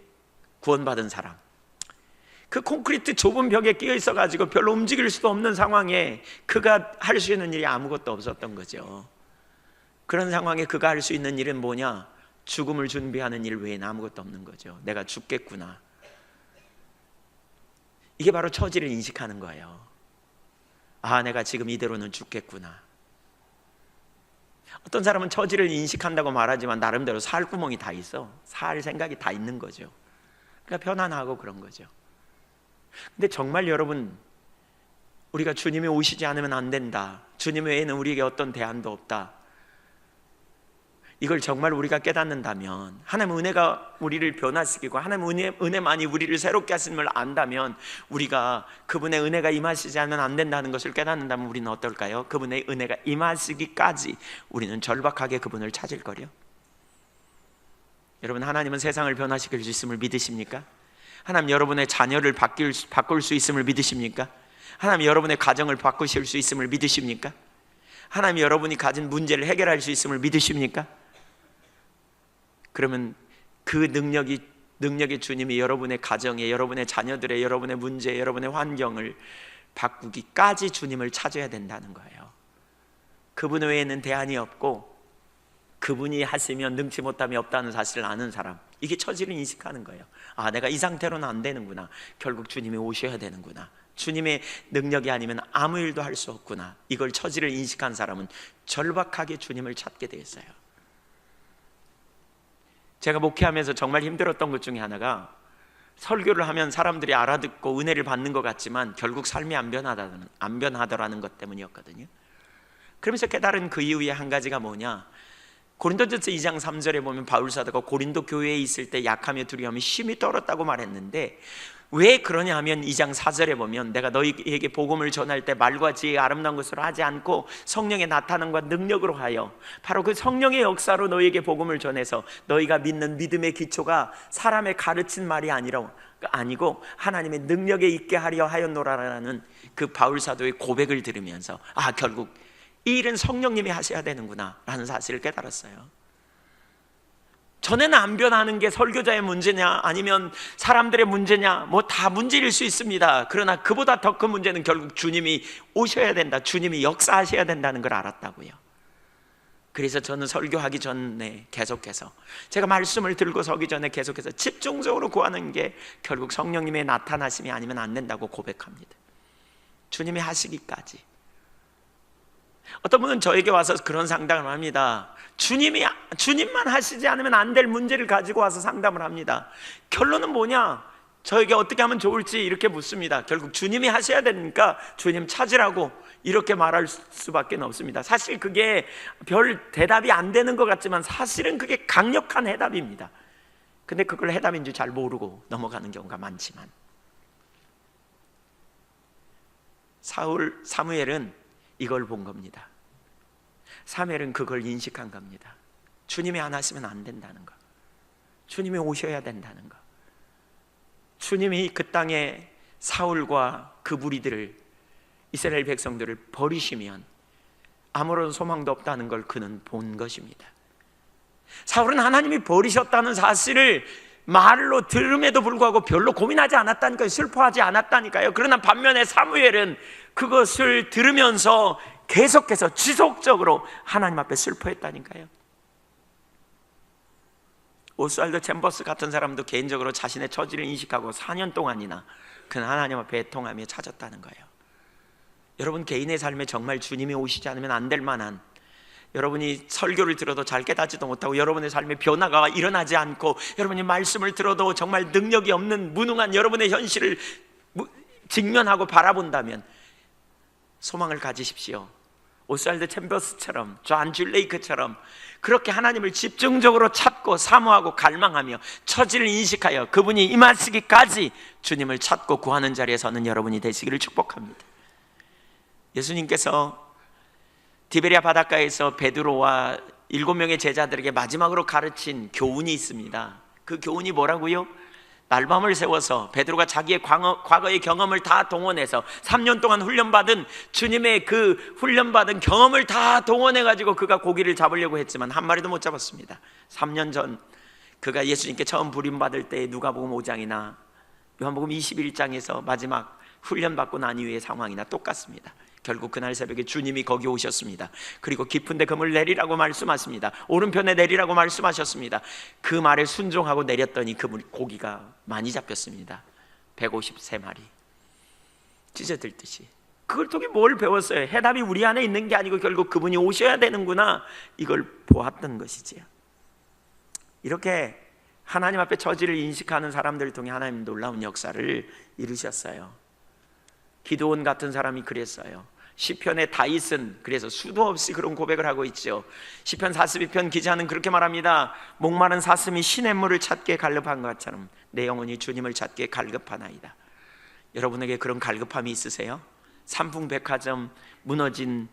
구원받은 사람, 그 콘크리트 좁은 벽에 끼어 있어가지고 별로 움직일 수도 없는 상황에 그가 할 수 있는 일이 아무것도 없었던 거죠. 그런 상황에 그가 할 수 있는 일은 뭐냐? 죽음을 준비하는 일 외에는 아무것도 없는 거죠. 내가 죽겠구나, 이게 바로 처지를 인식하는 거예요. 아, 내가 지금 이대로는 죽겠구나. 어떤 사람은 처지를 인식한다고 말하지만 나름대로 살 구멍이 다 있어. 살 생각이 다 있는 거죠. 그러니까 편안하고 그런 거죠. 근데 정말 여러분, 우리가 주님이 오시지 않으면 안 된다, 주님 외에는 우리에게 어떤 대안도 없다, 이걸 정말 우리가 깨닫는다면, 하나님 은혜가 우리를 변화시키고 하나님 은혜만이 우리를 새롭게 하심을 안다면, 우리가 그분의 은혜가 임하시지 않으면 안 된다는 것을 깨닫는다면 우리는 어떨까요? 그분의 은혜가 임하시기까지 우리는 절박하게 그분을 찾을 거요. 여러분, 하나님은 세상을 변화시킬 수 있음을 믿으십니까? 하나님 여러분의 자녀를 바꿀 수 있음을 믿으십니까? 하나님 여러분의 가정을 바꾸실 수 있음을 믿으십니까? 하나님 여러분이 가진 문제를 해결할 수 있음을 믿으십니까? 그러면 그 능력의 주님이 여러분의 가정에, 여러분의 자녀들의, 여러분의 문제, 여러분의 환경을 바꾸기까지 주님을 찾아야 된다는 거예요. 그분 외에는 대안이 없고 그분이 하시면 능치 못함이 없다는 사실을 아는 사람, 이게 처지를 인식하는 거예요. 아, 내가 이 상태로는 안 되는구나. 결국 주님이 오셔야 되는구나. 주님의 능력이 아니면 아무 일도 할 수 없구나. 이걸 처지를 인식한 사람은 절박하게 주님을 찾게 되었어요. 제가 목회하면서 정말 힘들었던 것 중에 하나가, 설교를 하면 사람들이 알아듣고 은혜를 받는 것 같지만 결국 삶이 안 변하더라는 것 때문이었거든요. 그러면서 깨달은 그 이유의 한 가지가 뭐냐, 고린도전서 2장 3절에 보면 바울 사도가 고린도 교회에 있을 때 약하며 두려움이 심히 떨었다고 말했는데, 왜 그러냐 하면 2장 4절에 보면 내가 너희에게 복음을 전할 때 말과 지혜의 아름다운 것으로 하지 않고 성령의 나타남과 능력으로 하여, 바로 그 성령의 역사로 너희에게 복음을 전해서 너희가 믿는 믿음의 기초가 사람의 가르친 말이 아니고 하나님의 능력에 있게 하려 하였노라라는 그 바울 사도의 고백을 들으면서, 아, 결국 이 일은 성령님이 하셔야 되는구나 라는 사실을 깨달았어요. 전에는 안 변하는 게 설교자의 문제냐 아니면 사람들의 문제냐, 뭐 다 문제일 수 있습니다. 그러나 그보다 더 큰 문제는 결국 주님이 오셔야 된다, 주님이 역사하셔야 된다는 걸 알았다고요. 그래서 저는 설교하기 전에 계속해서, 제가 말씀을 들고 서기 전에 계속해서 집중적으로 구하는 게 결국 성령님의 나타나심이 아니면 안 된다고 고백합니다. 주님이 하시기까지. 어떤 분은 저에게 와서 그런 상담을 합니다. 주님만 하시지 않으면 안 될 문제를 가지고 와서 상담을 합니다. 결론은 뭐냐? 저에게 어떻게 하면 좋을지 이렇게 묻습니다. 결국 주님이 하셔야 되니까 주님 찾으라고 이렇게 말할 수밖에 없습니다. 사실 그게 별 대답이 안 되는 것 같지만 사실은 그게 강력한 해답입니다. 근데 그걸 해답인지 잘 모르고 넘어가는 경우가 많지만, 사무엘은 이걸 본 겁니다. 사무엘은 그걸 인식한 겁니다. 주님이 안 하시면 안 된다는 거, 주님이 오셔야 된다는 거. 주님이 그 땅에 사울과 그 무리들을, 이스라엘 백성들을 버리시면 아무런 소망도 없다는 걸 그는 본 것입니다. 사울은 하나님이 버리셨다는 사실을 말로 들음에도 불구하고 별로 고민하지 않았다니까요. 슬퍼하지 않았다니까요. 그러나 반면에 사무엘은 그것을 들으면서 계속해서 지속적으로 하나님 앞에 슬퍼했다니까요. 오스왈드 챔버스 같은 사람도 개인적으로 자신의 처지를 인식하고 4년 동안이나 그는 하나님 앞에 애통하며 찾았다는 거예요. 여러분 개인의 삶에 정말 주님이 오시지 않으면 안 될 만한, 여러분이 설교를 들어도 잘 깨닫지도 못하고 여러분의 삶에 변화가 일어나지 않고 여러분이 말씀을 들어도 정말 능력이 없는 무능한 여러분의 현실을 직면하고 바라본다면 소망을 가지십시오. 오스왈드 챔버스처럼, 존 줄레이크처럼 그렇게 하나님을 집중적으로 찾고 사모하고 갈망하며 처지를 인식하여 그분이 임하시기까지 주님을 찾고 구하는 자리에 서는 여러분이 되시기를 축복합니다. 예수님께서 디베랴 바닷가에서 베드로와 7명의 제자들에게 마지막으로 가르친 교훈이 있습니다. 그 교훈이 뭐라고요? 날밤을 세워서 베드로가 자기의 과거의 경험을 다 동원해서 3년 동안 훈련받은 주님의 그 훈련받은 경험을 다 동원해가지고 그가 고기를 잡으려고 했지만 한 마리도 못 잡았습니다. 3년 전 그가 예수님께 처음 부림받을 때 누가복음 5장이나 요한복음 21장에서 마지막 훈련받고 난 이후의 상황이나 똑같습니다. 결국 그날 새벽에 주님이 거기 오셨습니다. 그리고 깊은 데 금을 내리라고 말씀하십니다. 오른편에 내리라고 말씀하셨습니다. 그 말에 순종하고 내렸더니 그 고기가 많이 잡혔습니다. 153마리. 찢어들듯이. 그걸 통해 뭘 배웠어요? 해답이 우리 안에 있는 게 아니고 결국 그분이 오셔야 되는구나, 이걸 보았던 것이지요. 이렇게 하나님 앞에 처지를 인식하는 사람들을 통해 하나님 놀라운 역사를 이루셨어요. 기드온 같은 사람이 그랬어요. 시편의 다윗은 그래서 수도 없이 그런 고백을 하고 있죠. 시편 42편 기자는 그렇게 말합니다. 목마른 사슴이 시냇물을 찾기에 갈급한 것처럼 내 영혼이 주님을 찾기에 갈급하나이다. 여러분에게 그런 갈급함이 있으세요? 삼풍백화점 무너진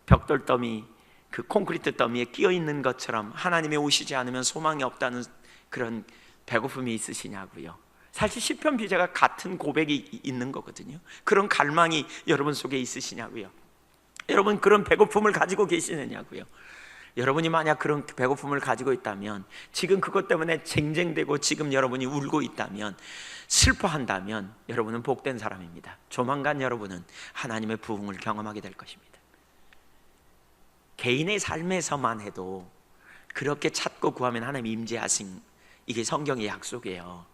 벽돌더미, 그 콘크리트 더미에 끼어 있는 것처럼 하나님이 오시지 않으면 소망이 없다는 그런 배고픔이 있으시냐고요. 사실 시편 기자가 같은 고백이 있는 거거든요. 그런 갈망이 여러분 속에 있으시냐고요. 여러분 그런 배고픔을 가지고 계시느냐고요. 여러분이 만약 그런 배고픔을 가지고 있다면, 지금 그것 때문에 쟁쟁대고 지금 여러분이 울고 있다면, 슬퍼한다면 여러분은 복된 사람입니다. 조만간 여러분은 하나님의 부흥을 경험하게 될 것입니다. 개인의 삶에서만 해도 그렇게 찾고 구하면 하나님이 임재하신, 이게 성경의 약속이에요.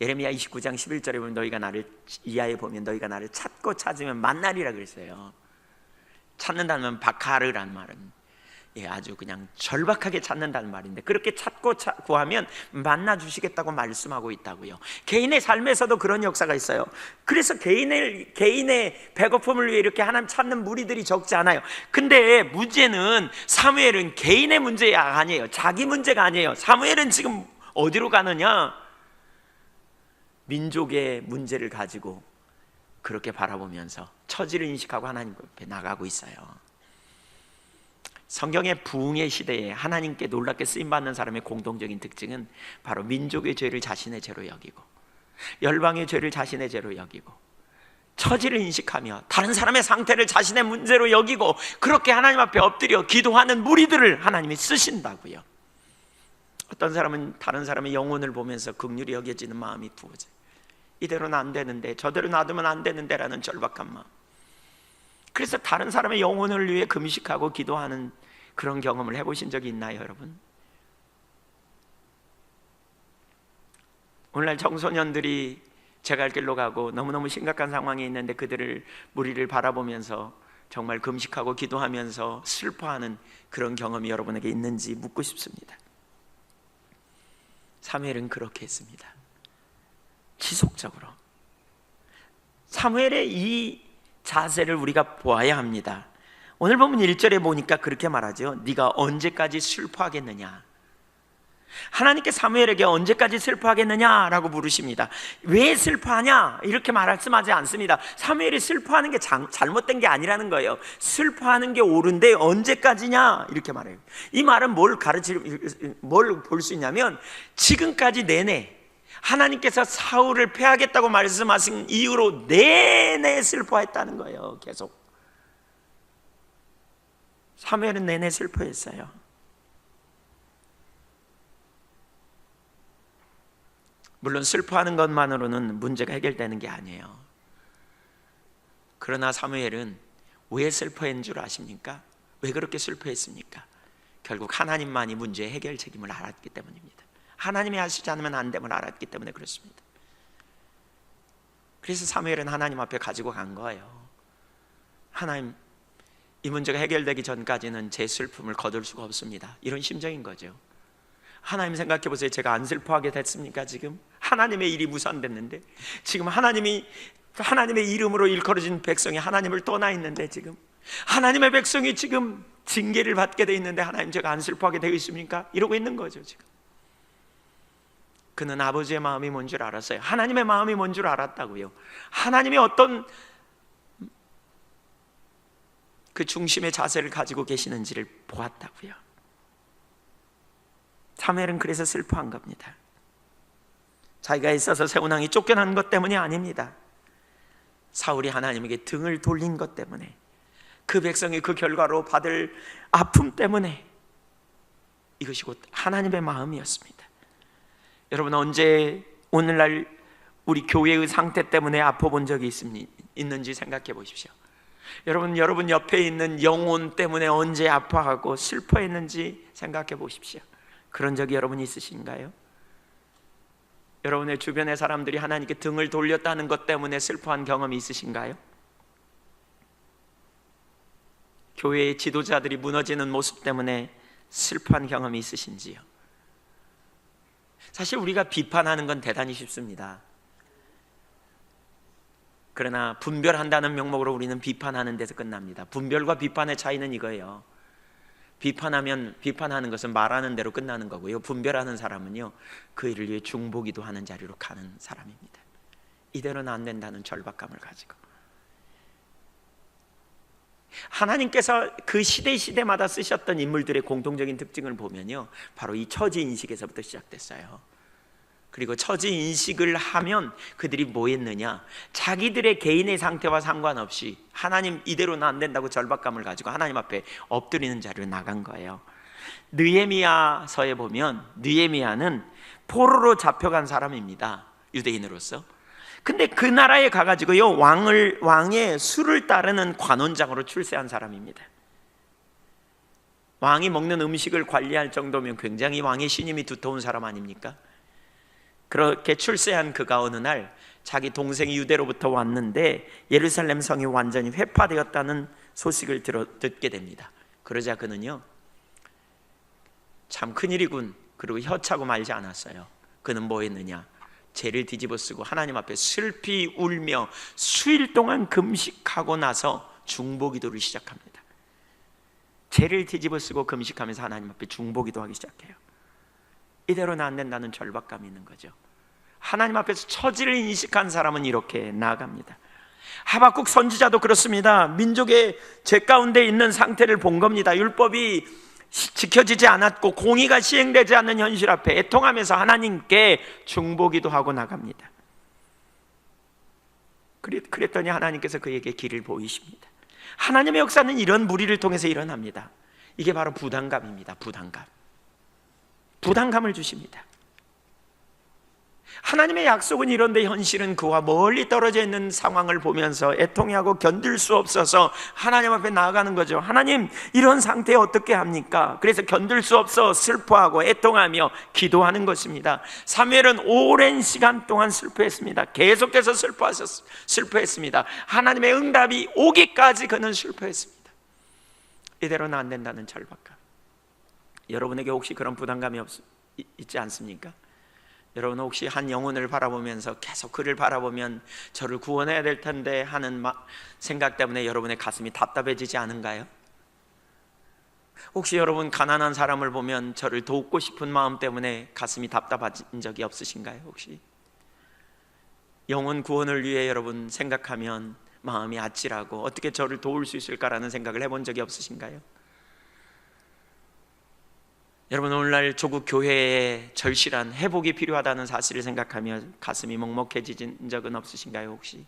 예레미야 29장 11절에 보면 너희가 나를, 이하에 보면 너희가 나를 찾고 찾으면 만나리라 그랬어요. 찾는다는 바카르라는 말은 아주 그냥 절박하게 찾는다는 말인데, 그렇게 찾고 구하면 만나 주시겠다고 말씀하고 있다고요. 개인의 삶에서도 그런 역사가 있어요. 그래서 개인의 배고픔을 위해 이렇게 하나님 찾는 무리들이 적지 않아요. 근데 문제는, 사무엘은 개인의 문제가 아니에요. 자기 문제가 아니에요. 사무엘은 지금 어디로 가느냐? 민족의 문제를 가지고 그렇게 바라보면서 처지를 인식하고 하나님 앞에 나가고 있어요. 성경의 부흥의 시대에 하나님께 놀랍게 쓰임받는 사람의 공동적인 특징은 바로 민족의 죄를 자신의 죄로 여기고, 열방의 죄를 자신의 죄로 여기고, 처지를 인식하며 다른 사람의 상태를 자신의 문제로 여기고, 그렇게 하나님 앞에 엎드려 기도하는 무리들을 하나님이 쓰신다고요. 어떤 사람은 다른 사람의 영혼을 보면서 긍휼히 여겨지는 마음이 부어져요. 이대로는 안 되는데, 저대로 놔두면 안 되는데 라는 절박한 마음. 그래서 다른 사람의 영혼을 위해 금식하고 기도하는 그런 경험을 해보신 적이 있나요, 여러분? 오늘날 청소년들이 제갈 길로 가고 너무너무 심각한 상황에 있는데 그들을, 무리를 바라보면서 정말 금식하고 기도하면서 슬퍼하는 그런 경험이 여러분에게 있는지 묻고 싶습니다. 사무엘은 그렇게 했습니다. 지속적으로. 사무엘의 이 자세를 우리가 보아야 합니다. 오늘 보면 1절에 보니까 그렇게 말하죠. 네가 언제까지 슬퍼하겠느냐? 하나님께 사무엘에게 언제까지 슬퍼하겠느냐라고 물으십니다. 왜 슬퍼하냐? 이렇게 말씀하지 않습니다. 사무엘이 슬퍼하는 게 잘못된 게 아니라는 거예요. 슬퍼하는 게 옳은데 언제까지냐? 이렇게 말해요. 이 말은 뭘 볼 수 있냐면, 지금까지 내내 하나님께서 사울을 패하겠다고 말씀하신 이후로 내내 슬퍼했다는 거예요. 계속 사무엘은 내내 슬퍼했어요. 물론 슬퍼하는 것만으로는 문제가 해결되는 게 아니에요. 그러나 사무엘은 왜 슬퍼했는 줄 아십니까? 왜 그렇게 슬퍼했습니까? 결국 하나님만이 문제의 해결 책임을 알았기 때문입니다. 하나님이 하시지 않으면 안 됨을 알았기 때문에 그렇습니다. 그래서 사무엘은 하나님 앞에 가지고 간 거예요. 하나님, 이 문제가 해결되기 전까지는 제 슬픔을 거둘 수가 없습니다. 이런 심정인 거죠. 하나님 생각해 보세요. 제가 안 슬퍼하게 됐습니까? 지금 하나님의 일이 무산됐는데, 지금 하나님의 이름으로 일컬어진 백성이 하나님을 떠나 있는데, 지금 하나님의 백성이 지금 징계를 받게 돼 있는데 하나님, 제가 안 슬퍼하게 되어 있습니까? 이러고 있는 거죠. 지금 그는 아버지의 마음이 뭔 줄 알았어요. 하나님의 마음이 뭔 줄 알았다고요. 하나님의 어떤 그 중심의 자세를 가지고 계시는지를 보았다고요. 사무엘은 그래서 슬퍼한 겁니다. 자기가 있어서 세운왕이 쫓겨난 것 때문이 아닙니다. 사울이 하나님에게 등을 돌린 것 때문에, 그 백성이 그 결과로 받을 아픔 때문에, 이것이 곧 하나님의 마음이었습니다. 여러분, 언제 오늘날 우리 교회의 상태 때문에 아파본 적이 있는지 생각해 보십시오. 여러분 옆에 있는 영혼 때문에 언제 아파하고 슬퍼했는지 생각해 보십시오. 그런 적이 여러분 있으신가요? 여러분의 주변의 사람들이 하나님께 등을 돌렸다는 것 때문에 슬퍼한 경험이 있으신가요? 교회의 지도자들이 무너지는 모습 때문에 슬퍼한 경험이 있으신지요? 사실 우리가 비판하는 건 대단히 쉽습니다. 그러나 분별한다는 명목으로 우리는 비판하는 데서 끝납니다. 분별과 비판의 차이는 이거예요. 비판하는 것은 말하는 대로 끝나는 거고요, 분별하는 사람은요, 그 일을 위해 중보기도 하는 자리로 가는 사람입니다. 이대로는 안 된다는 절박감을 가지고. 하나님께서 그 시대마다 쓰셨던 인물들의 공통적인 특징을 보면요, 바로 이 처지인식에서부터 시작됐어요. 그리고 처지인식을 하면 그들이 뭐 했느냐, 자기들의 개인의 상태와 상관없이 하나님 이대로는 안 된다고 절박감을 가지고 하나님 앞에 엎드리는 자리로 나간 거예요. 느헤미야서에 보면 느헤미야는 포로로 잡혀간 사람입니다, 유대인으로서. 근데 그 나라에 가가지고요, 왕의 수를 따르는 관원장으로 출세한 사람입니다. 왕이 먹는 음식을 관리할 정도면 굉장히 왕의 신임이 두터운 사람 아닙니까? 그렇게 출세한 그가 어느 날 자기 동생이 유대로부터 왔는데 예루살렘 성이 완전히 회파되었다는 소식을 듣게 됩니다. 그러자 그는요, 참 큰일이군, 그리고 혀차고 말지 않았어요. 그는 뭐 했느냐, 죄를 뒤집어쓰고 하나님 앞에 슬피 울며 수일 동안 금식하고 나서 중보기도를 시작합니다. 죄를 뒤집어쓰고 금식하면서 하나님 앞에 중보기도하기 시작해요. 이대로는 안 된다는 절박감이 있는 거죠. 하나님 앞에서 처지를 인식한 사람은 이렇게 나아갑니다. 하박국 선지자도 그렇습니다. 민족의 죄 가운데 있는 상태를 본 겁니다. 율법이 지켜지지 않았고 공의가 시행되지 않는 현실 앞에 애통하면서 하나님께 중보기도하고 나갑니다. 그랬더니 하나님께서 그에게 길을 보이십니다. 하나님의 역사는 이런 무리를 통해서 일어납니다. 이게 바로 부담감입니다. 부담감을 주십니다. 하나님의 약속은 이런데 현실은 그와 멀리 떨어져 있는 상황을 보면서 애통해하고 견딜 수 없어서 하나님 앞에 나아가는 거죠. 하나님, 이런 상태에 어떻게 합니까? 그래서 견딜 수 없어 슬퍼하고 애통하며 기도하는 것입니다. 사무엘은 오랜 시간 동안 슬퍼했습니다. 계속해서 슬퍼했습니다. 하나님의 응답이 오기까지 그는 슬퍼했습니다. 이대로는 안 된다는 절박감. 여러분에게 혹시 그런 부담감이 있지 않습니까? 여러분 혹시 한 영혼을 바라보면서 계속 그를 바라보면 저를 구원해야 될 텐데 하는 생각 때문에 여러분의 가슴이 답답해지지 않은가요? 혹시 여러분 가난한 사람을 보면 저를 돕고 싶은 마음 때문에 가슴이 답답해진 적이 없으신가요? 혹시 영혼 구원을 위해 여러분 생각하면 마음이 아찔하고 어떻게 저를 도울 수 있을까라는 생각을 해본 적이 없으신가요? 여러분 오늘날 조국 교회에 절실한 회복이 필요하다는 사실을 생각하며 가슴이 먹먹해진 적은 없으신가요? 혹시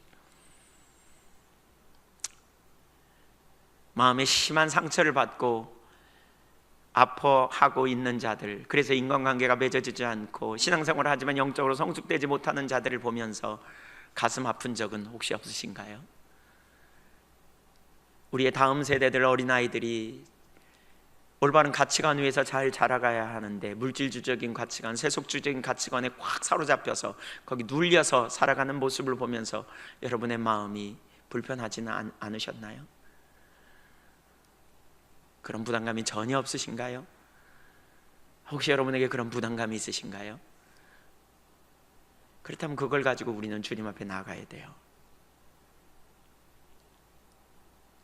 마음에 심한 상처를 받고 아파하고 있는 자들, 그래서 인간관계가 맺어지지 않고 신앙생활을 하지만 영적으로 성숙되지 못하는 자들을 보면서 가슴 아픈 적은 혹시 없으신가요? 우리의 다음 세대들 어린아이들이 올바른 가치관 위에서 잘 자라가야 하는데 물질주적인 가치관, 세속주적인 가치관에 확 사로잡혀서 거기 눌려서 살아가는 모습을 보면서 여러분의 마음이 불편하지는 않으셨나요? 그런 부담감이 전혀 없으신가요? 혹시 여러분에게 그런 부담감이 있으신가요? 그렇다면 그걸 가지고 우리는 주님 앞에 나가야 돼요.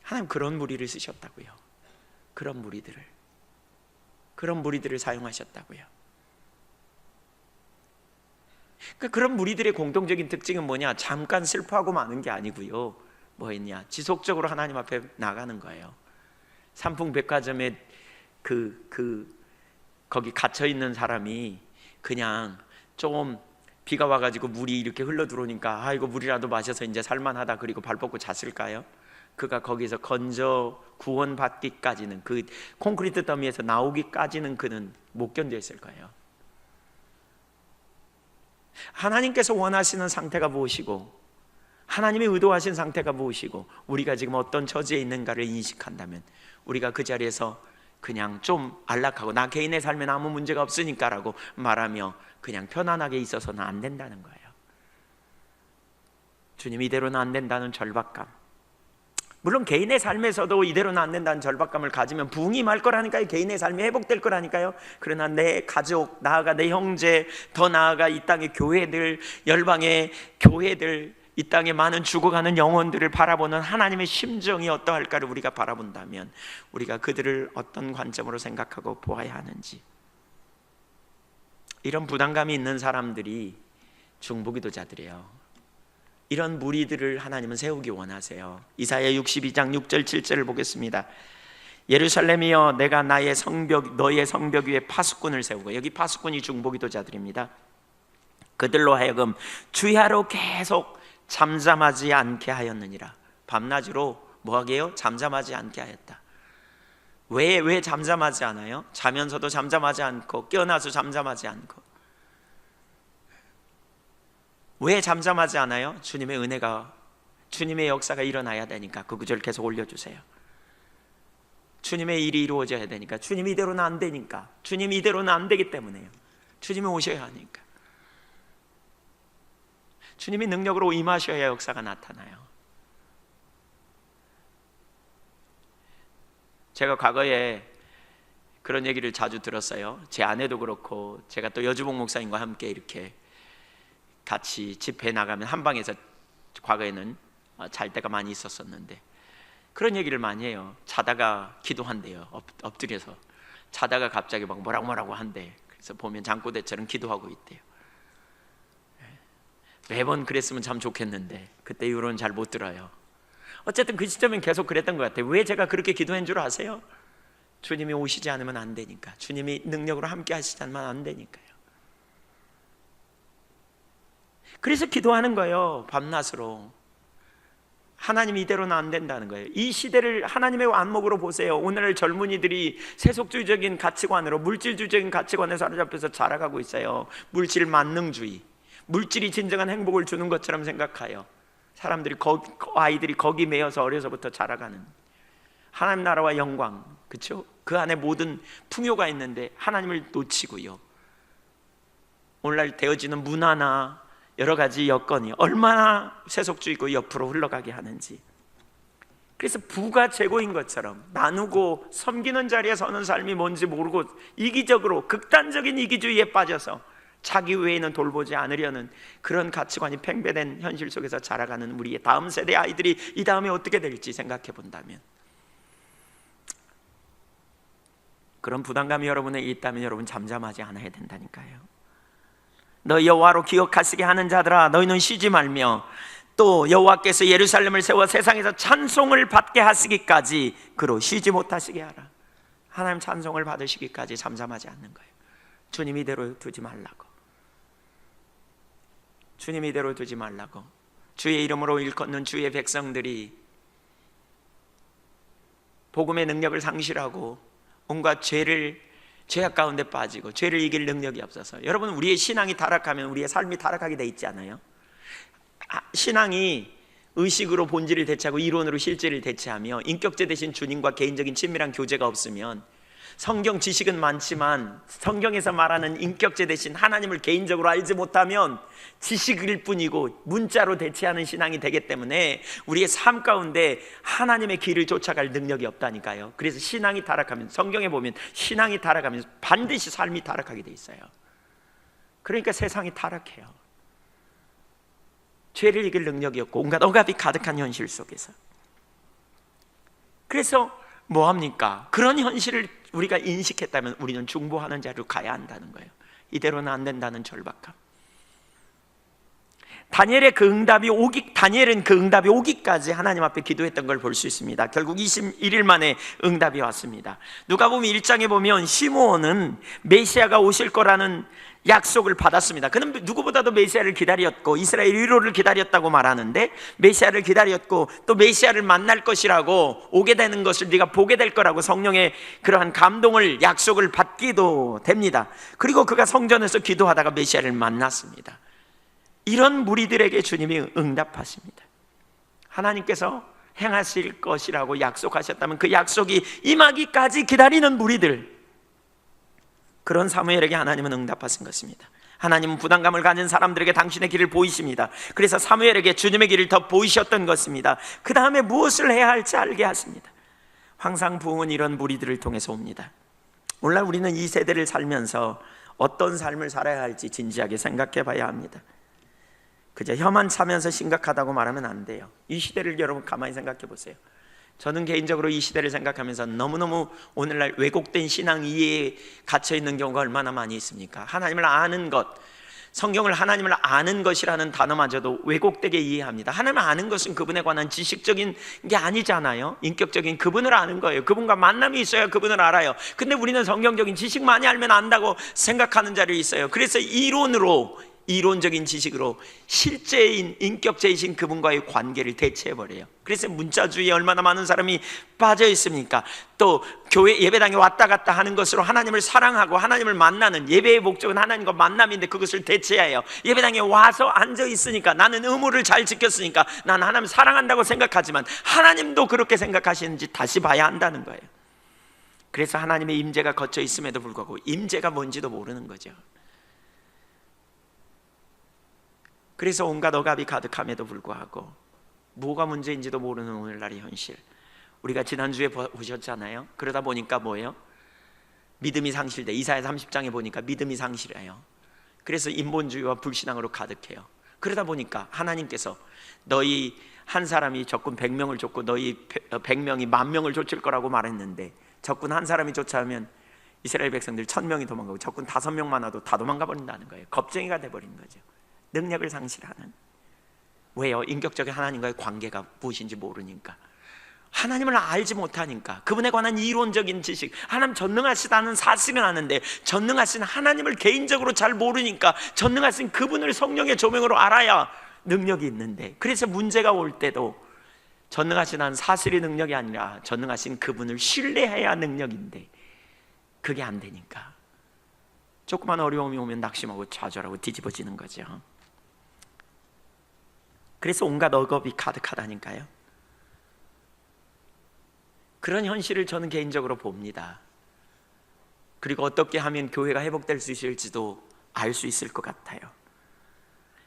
하나님 그런 무리를 쓰셨다고요. 그런 무리들을 사용하셨다고요. 그러니까 그런 무리들의 공통적인 특징은 뭐냐? 잠깐 슬퍼하고 마는 게 아니고요, 뭐였냐? 지속적으로 하나님 앞에 나가는 거예요. 삼풍백화점에 거기 갇혀 있는 사람이 그냥 좀 비가 와가지고 물이 이렇게 흘러 들어오니까 아 이거 물이라도 마셔서 이제 살만하다 그리고 발 뻗고 잤을까요? 그가 거기서 건져 구원받기까지는, 그 콘크리트 더미에서 나오기까지는 그는 못 견뎠을 거예요. 하나님께서 원하시는 상태가 무엇이고 하나님이 의도하신 상태가 무엇이고 우리가 지금 어떤 처지에 있는가를 인식한다면 우리가 그 자리에서 그냥 좀 안락하고 나 개인의 삶엔 아무 문제가 없으니까라고 말하며 그냥 편안하게 있어서는 안 된다는 거예요. 주님 이대로는 안 된다는 절박감, 물론 개인의 삶에서도 이대로는 안 된다는 절박감을 가지면 부흥이 말 거라니까요. 개인의 삶이 회복될 거라니까요. 그러나 내 가족, 나아가 내 형제, 더 나아가 이 땅의 교회들, 열방의 교회들, 이 땅에 많은 죽어가는 영혼들을 바라보는 하나님의 심정이 어떠할까를 우리가 바라본다면 우리가 그들을 어떤 관점으로 생각하고 보아야 하는지, 이런 부담감이 있는 사람들이 중보기도자들이에요. 이런 무리들을 하나님은 세우기 원하세요. 이사야 62장 6절 7절을 보겠습니다. 예루살렘이여 내가 나의 성벽 너의 성벽 위에 파수꾼을 세우고, 여기 파수꾼이 중보기도자들입니다. 그들로 하여금 주야로 계속 잠잠하지 않게 하였느니라. 밤낮으로 뭐하게요? 잠잠하지 않게 하였다. 왜 잠잠하지 않아요? 자면서도 잠잠하지 않고 깨어나서 잠잠하지 않고. 왜 잠잠하지 않아요? 주님의 은혜가, 주님의 역사가 일어나야 되니까 그 구절 계속 올려주세요. 주님의 일이 이루어져야 되니까, 주님 이대로는 안 되니까, 주님 이대로는 안 되기 때문에요. 주님이 오셔야 하니까, 주님이 능력으로 임하셔야 역사가 나타나요. 제가 과거에 그런 얘기를 자주 들었어요. 제 아내도 그렇고 제가 또 여주봉 목사님과 함께 이렇게 같이 집회 나가면 한방에서 과거에는 잘 때가 많이 있었었는데 그런 얘기를 많이 해요. 자다가 기도한대요. 엎드려서 자다가 갑자기 막 뭐라고 한대. 그래서 보면 장고대처럼 기도하고 있대요. 매번 그랬으면 참 좋겠는데 그때 이후로는 잘 못 들어요. 어쨌든 그 시점엔 계속 그랬던 것 같아요. 왜 제가 그렇게 기도한 줄 아세요? 주님이 오시지 않으면 안 되니까, 주님이 능력으로 함께 하시지 않으면 안 되니까요. 그래서 기도하는 거예요. 밤낮으로. 하나님이 이대로는 안 된다는 거예요. 이 시대를 하나님의 안목으로 보세요. 오늘 젊은이들이 세속주의적인 가치관으로, 물질주의적인 가치관에 사로잡혀서 자라가고 있어요. 물질 만능주의, 물질이 진정한 행복을 주는 것처럼 생각해요. 사람들이 아이들이 거기 매여서 어려서부터 자라가는 하나님 나라와 영광, 그렇죠? 그 안에 모든 풍요가 있는데 하나님을 놓치고요. 오늘날 되어지는 문화나 여러 가지 여건이 얼마나 세속주의고 옆으로 흘러가게 하는지. 그래서 부가 최고인 것처럼 나누고 섬기는 자리에 서는 삶이 뭔지 모르고 이기적으로 극단적인 이기주의에 빠져서 자기 외에는 돌보지 않으려는 그런 가치관이 팽배된 현실 속에서 자라가는 우리의 다음 세대 아이들이 이 다음에 어떻게 될지 생각해 본다면, 그런 부담감이 여러분에게 있다면 여러분 잠잠하지 않아야 된다니까요. 너 여호와로 기억하시게 하는 자들아, 너희는 쉬지 말며 또 여호와께서 예루살렘을 세워 세상에서 찬송을 받게 하시기까지 그로 쉬지 못하시게 하라. 하나님 찬송을 받으시기까지 잠잠하지 않는 거예요. 주님 이대로 두지 말라고, 주님 이대로 두지 말라고. 주의 이름으로 일컫는 주의 백성들이 복음의 능력을 상실하고 온갖 죄악 가운데 빠지고 죄를 이길 능력이 없어서, 여러분 우리의 신앙이 타락하면 우리의 삶이 타락하게 돼 있지 않아요? 신앙이 의식으로 본질을 대체하고 이론으로 실제를 대체하며 인격제 대신 주님과 개인적인 친밀한 교제가 없으면, 성경 지식은 많지만 성경에서 말하는 인격제 대신 하나님을 개인적으로 알지 못하면 지식일 뿐이고 문자로 대체하는 신앙이 되기 때문에 우리의 삶 가운데 하나님의 길을 쫓아갈 능력이 없다니까요. 그래서 신앙이 타락하면, 성경에 보면 신앙이 타락하면 반드시 삶이 타락하게 돼 있어요. 그러니까 세상이 타락해요. 죄를 이길 능력이 없고 온갖 억압이 가득한 현실 속에서. 그래서 뭐합니까? 그런 현실을 우리가 인식했다면 우리는 중보하는 자리로 가야 한다는 거예요. 이대로는 안 된다는 절박함. 다니엘은 그 응답이 오기까지 하나님 앞에 기도했던 걸 볼 수 있습니다. 결국 21일 만에 응답이 왔습니다. 누가복음 1장에 보면 시므온은 메시아가 오실 거라는 약속을 받았습니다. 그는 누구보다도 메시아를 기다렸고 이스라엘 위로를 기다렸다고 말하는데, 메시아를 기다렸고 또 메시아를 만날 것이라고, 오게 되는 것을 네가 보게 될 거라고 성령의 그러한 감동을, 약속을 받기도 됩니다. 그리고 그가 성전에서 기도하다가 메시아를 만났습니다. 이런 무리들에게 주님이 응답하십니다. 하나님께서 행하실 것이라고 약속하셨다면 그 약속이 임하기까지 기다리는 무리들, 그런 사무엘에게 하나님은 응답하신 것입니다. 하나님은 부담감을 가진 사람들에게 당신의 길을 보이십니다. 그래서 사무엘에게 주님의 길을 더 보이셨던 것입니다. 그 다음에 무엇을 해야 할지 알게 하십니다. 항상 부흥은 이런 무리들을 통해서 옵니다. 오늘날 우리는 이 세대를 살면서 어떤 삶을 살아야 할지 진지하게 생각해 봐야 합니다. 그저 혀만 차면서 심각하다고 말하면 안 돼요. 이 시대를 여러분 가만히 생각해 보세요. 저는 개인적으로 이 시대를 생각하면서 너무너무 오늘날 왜곡된 신앙 이해에 갇혀있는 경우가 얼마나 많이 있습니까? 하나님을 아는 것, 성경을 하나님을 아는 것이라는 단어마저도 왜곡되게 이해합니다. 하나님을 아는 것은 그분에 관한 지식적인 게 아니잖아요. 인격적인 그분을 아는 거예요. 그분과 만남이 있어야 그분을 알아요. 근데 우리는 성경적인 지식 많이 알면 안다고 생각하는 자리에 있어요. 그래서 이론적인 지식으로 실제인 인격체이신 그분과의 관계를 대체해버려요. 그래서 문자주의에 얼마나 많은 사람이 빠져 있습니까? 또 교회 예배당에 왔다 갔다 하는 것으로 하나님을 사랑하고 하나님을 만나는, 예배의 목적은 하나님과 만남인데 그것을 대체해요. 예배당에 와서 앉아 있으니까, 나는 의무를 잘 지켰으니까 난 하나님 사랑한다고 생각하지만 하나님도 그렇게 생각하시는지 다시 봐야 한다는 거예요. 그래서 하나님의 임재가 거쳐 있음에도 불구하고 임재가 뭔지도 모르는 거죠. 그래서 온갖 억압이 가득함에도 불구하고 뭐가 문제인지도 모르는 오늘날의 현실, 우리가 지난주에 보셨잖아요. 그러다 보니까 뭐예요? 믿음이 상실돼. 이사야 30장에 보니까 믿음이 상실해요. 그래서 인본주의와 불신앙으로 가득해요. 그러다 보니까 하나님께서 너희 한 사람이 적군 100명을 쫓고 너희 100명이 10,000명을 쫓을 거라고 말했는데, 적군 한 사람이 쫓아오면 이스라엘 백성들 1000명이 도망가고 적군 5명만 와도 다 도망가 버린다는 거예요. 겁쟁이가 돼버린 거죠. 능력을 상실하는. 왜요? 인격적인 하나님과의 관계가 무엇인지 모르니까, 하나님을 알지 못하니까, 그분에 관한 이론적인 지식, 하나님 전능하시다는 사실은 아는데 전능하신 하나님을 개인적으로 잘 모르니까 전능하신 그분을 성령의 조명으로 알아야 능력이 있는데, 그래서 문제가 올 때도 전능하시다는 사실이 능력이 아니라 전능하신 그분을 신뢰해야 능력인데 그게 안 되니까 조그만 어려움이 오면 낙심하고 좌절하고 뒤집어지는 거죠. 그래서 온갖 억압이 가득하다니까요. 그런 현실을 저는 개인적으로 봅니다. 그리고 어떻게 하면 교회가 회복될 수 있을지도 알 수 있을 것 같아요.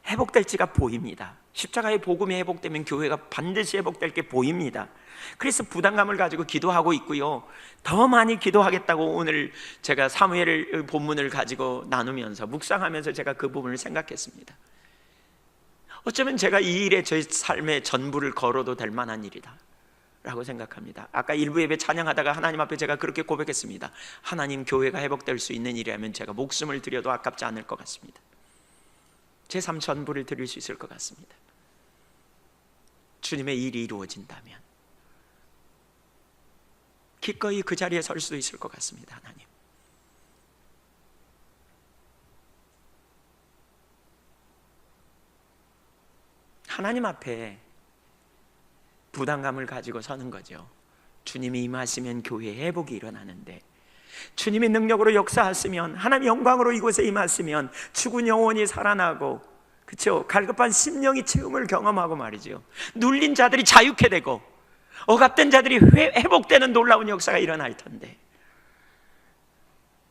회복될지가 보입니다. 십자가의 복음이 회복되면 교회가 반드시 회복될 게 보입니다. 그래서 부담감을 가지고 기도하고 있고요. 더 많이 기도하겠다고 오늘 제가 사무엘 본문을 가지고 나누면서 묵상하면서 제가 그 부분을 생각했습니다. 어쩌면 제가 이 일에 제 삶의 전부를 걸어도 될 만한 일이다 라고 생각합니다. 아까 일부 예배 찬양하다가 하나님 앞에 제가 그렇게 고백했습니다. 하나님, 교회가 회복될 수 있는 일이라면 제가 목숨을 드려도 아깝지 않을 것 같습니다. 제 삶 전부를 드릴 수 있을 것 같습니다. 주님의 일이 이루어진다면 기꺼이 그 자리에 설 수도 있을 것 같습니다. 하나님, 하나님 앞에 부담감을 가지고 서는 거죠. 주님이 임하시면 교회에 회복이 일어나는데, 주님이 능력으로 역사하시면, 하나님 영광으로 이곳에 임하시면 죽은 영혼이 살아나고, 그렇죠? 갈급한 심령이 체험을 경험하고 말이죠. 눌린 자들이 자유케 되고 억압된 자들이 회복되는 놀라운 역사가 일어날 텐데,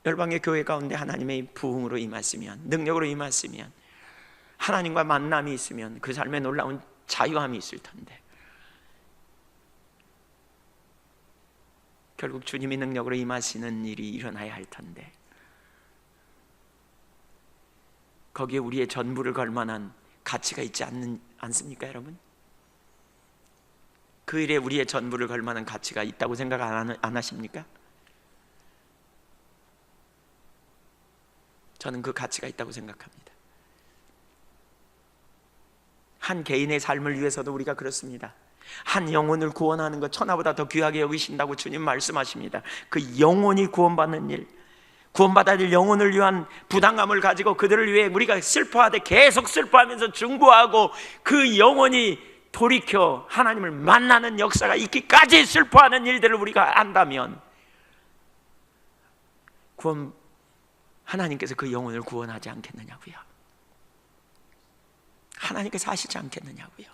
열방의 교회 가운데 하나님의 부흥으로 임하시면, 능력으로 임하시면, 하나님과 만남이 있으면 그 삶에 놀라운 자유함이 있을 텐데, 결국 주님이 능력으로 임하시는 일이 일어나야 할 텐데, 거기에 우리의 전부를 걸 만한 가치가 있지 않습니까 여러분? 그 일에 우리의 전부를 걸 만한 가치가 있다고 생각 안 하십니까? 저는 그 가치가 있다고 생각합니다. 한 개인의 삶을 위해서도 우리가 그렇습니다. 한 영혼을 구원하는 것 천하보다 더 귀하게 여기신다고 주님 말씀하십니다. 그 영혼이 구원받는 일, 구원받아야 될 영혼을 위한 부담감을 가지고 그들을 위해 우리가 슬퍼하되 계속 슬퍼하면서 중보하고 그 영혼이 돌이켜 하나님을 만나는 역사가 있기까지 슬퍼하는 일들을 우리가 안다면, 하나님께서 그 영혼을 구원하지 않겠느냐고요. 하나님께서 하시지 않겠느냐고요.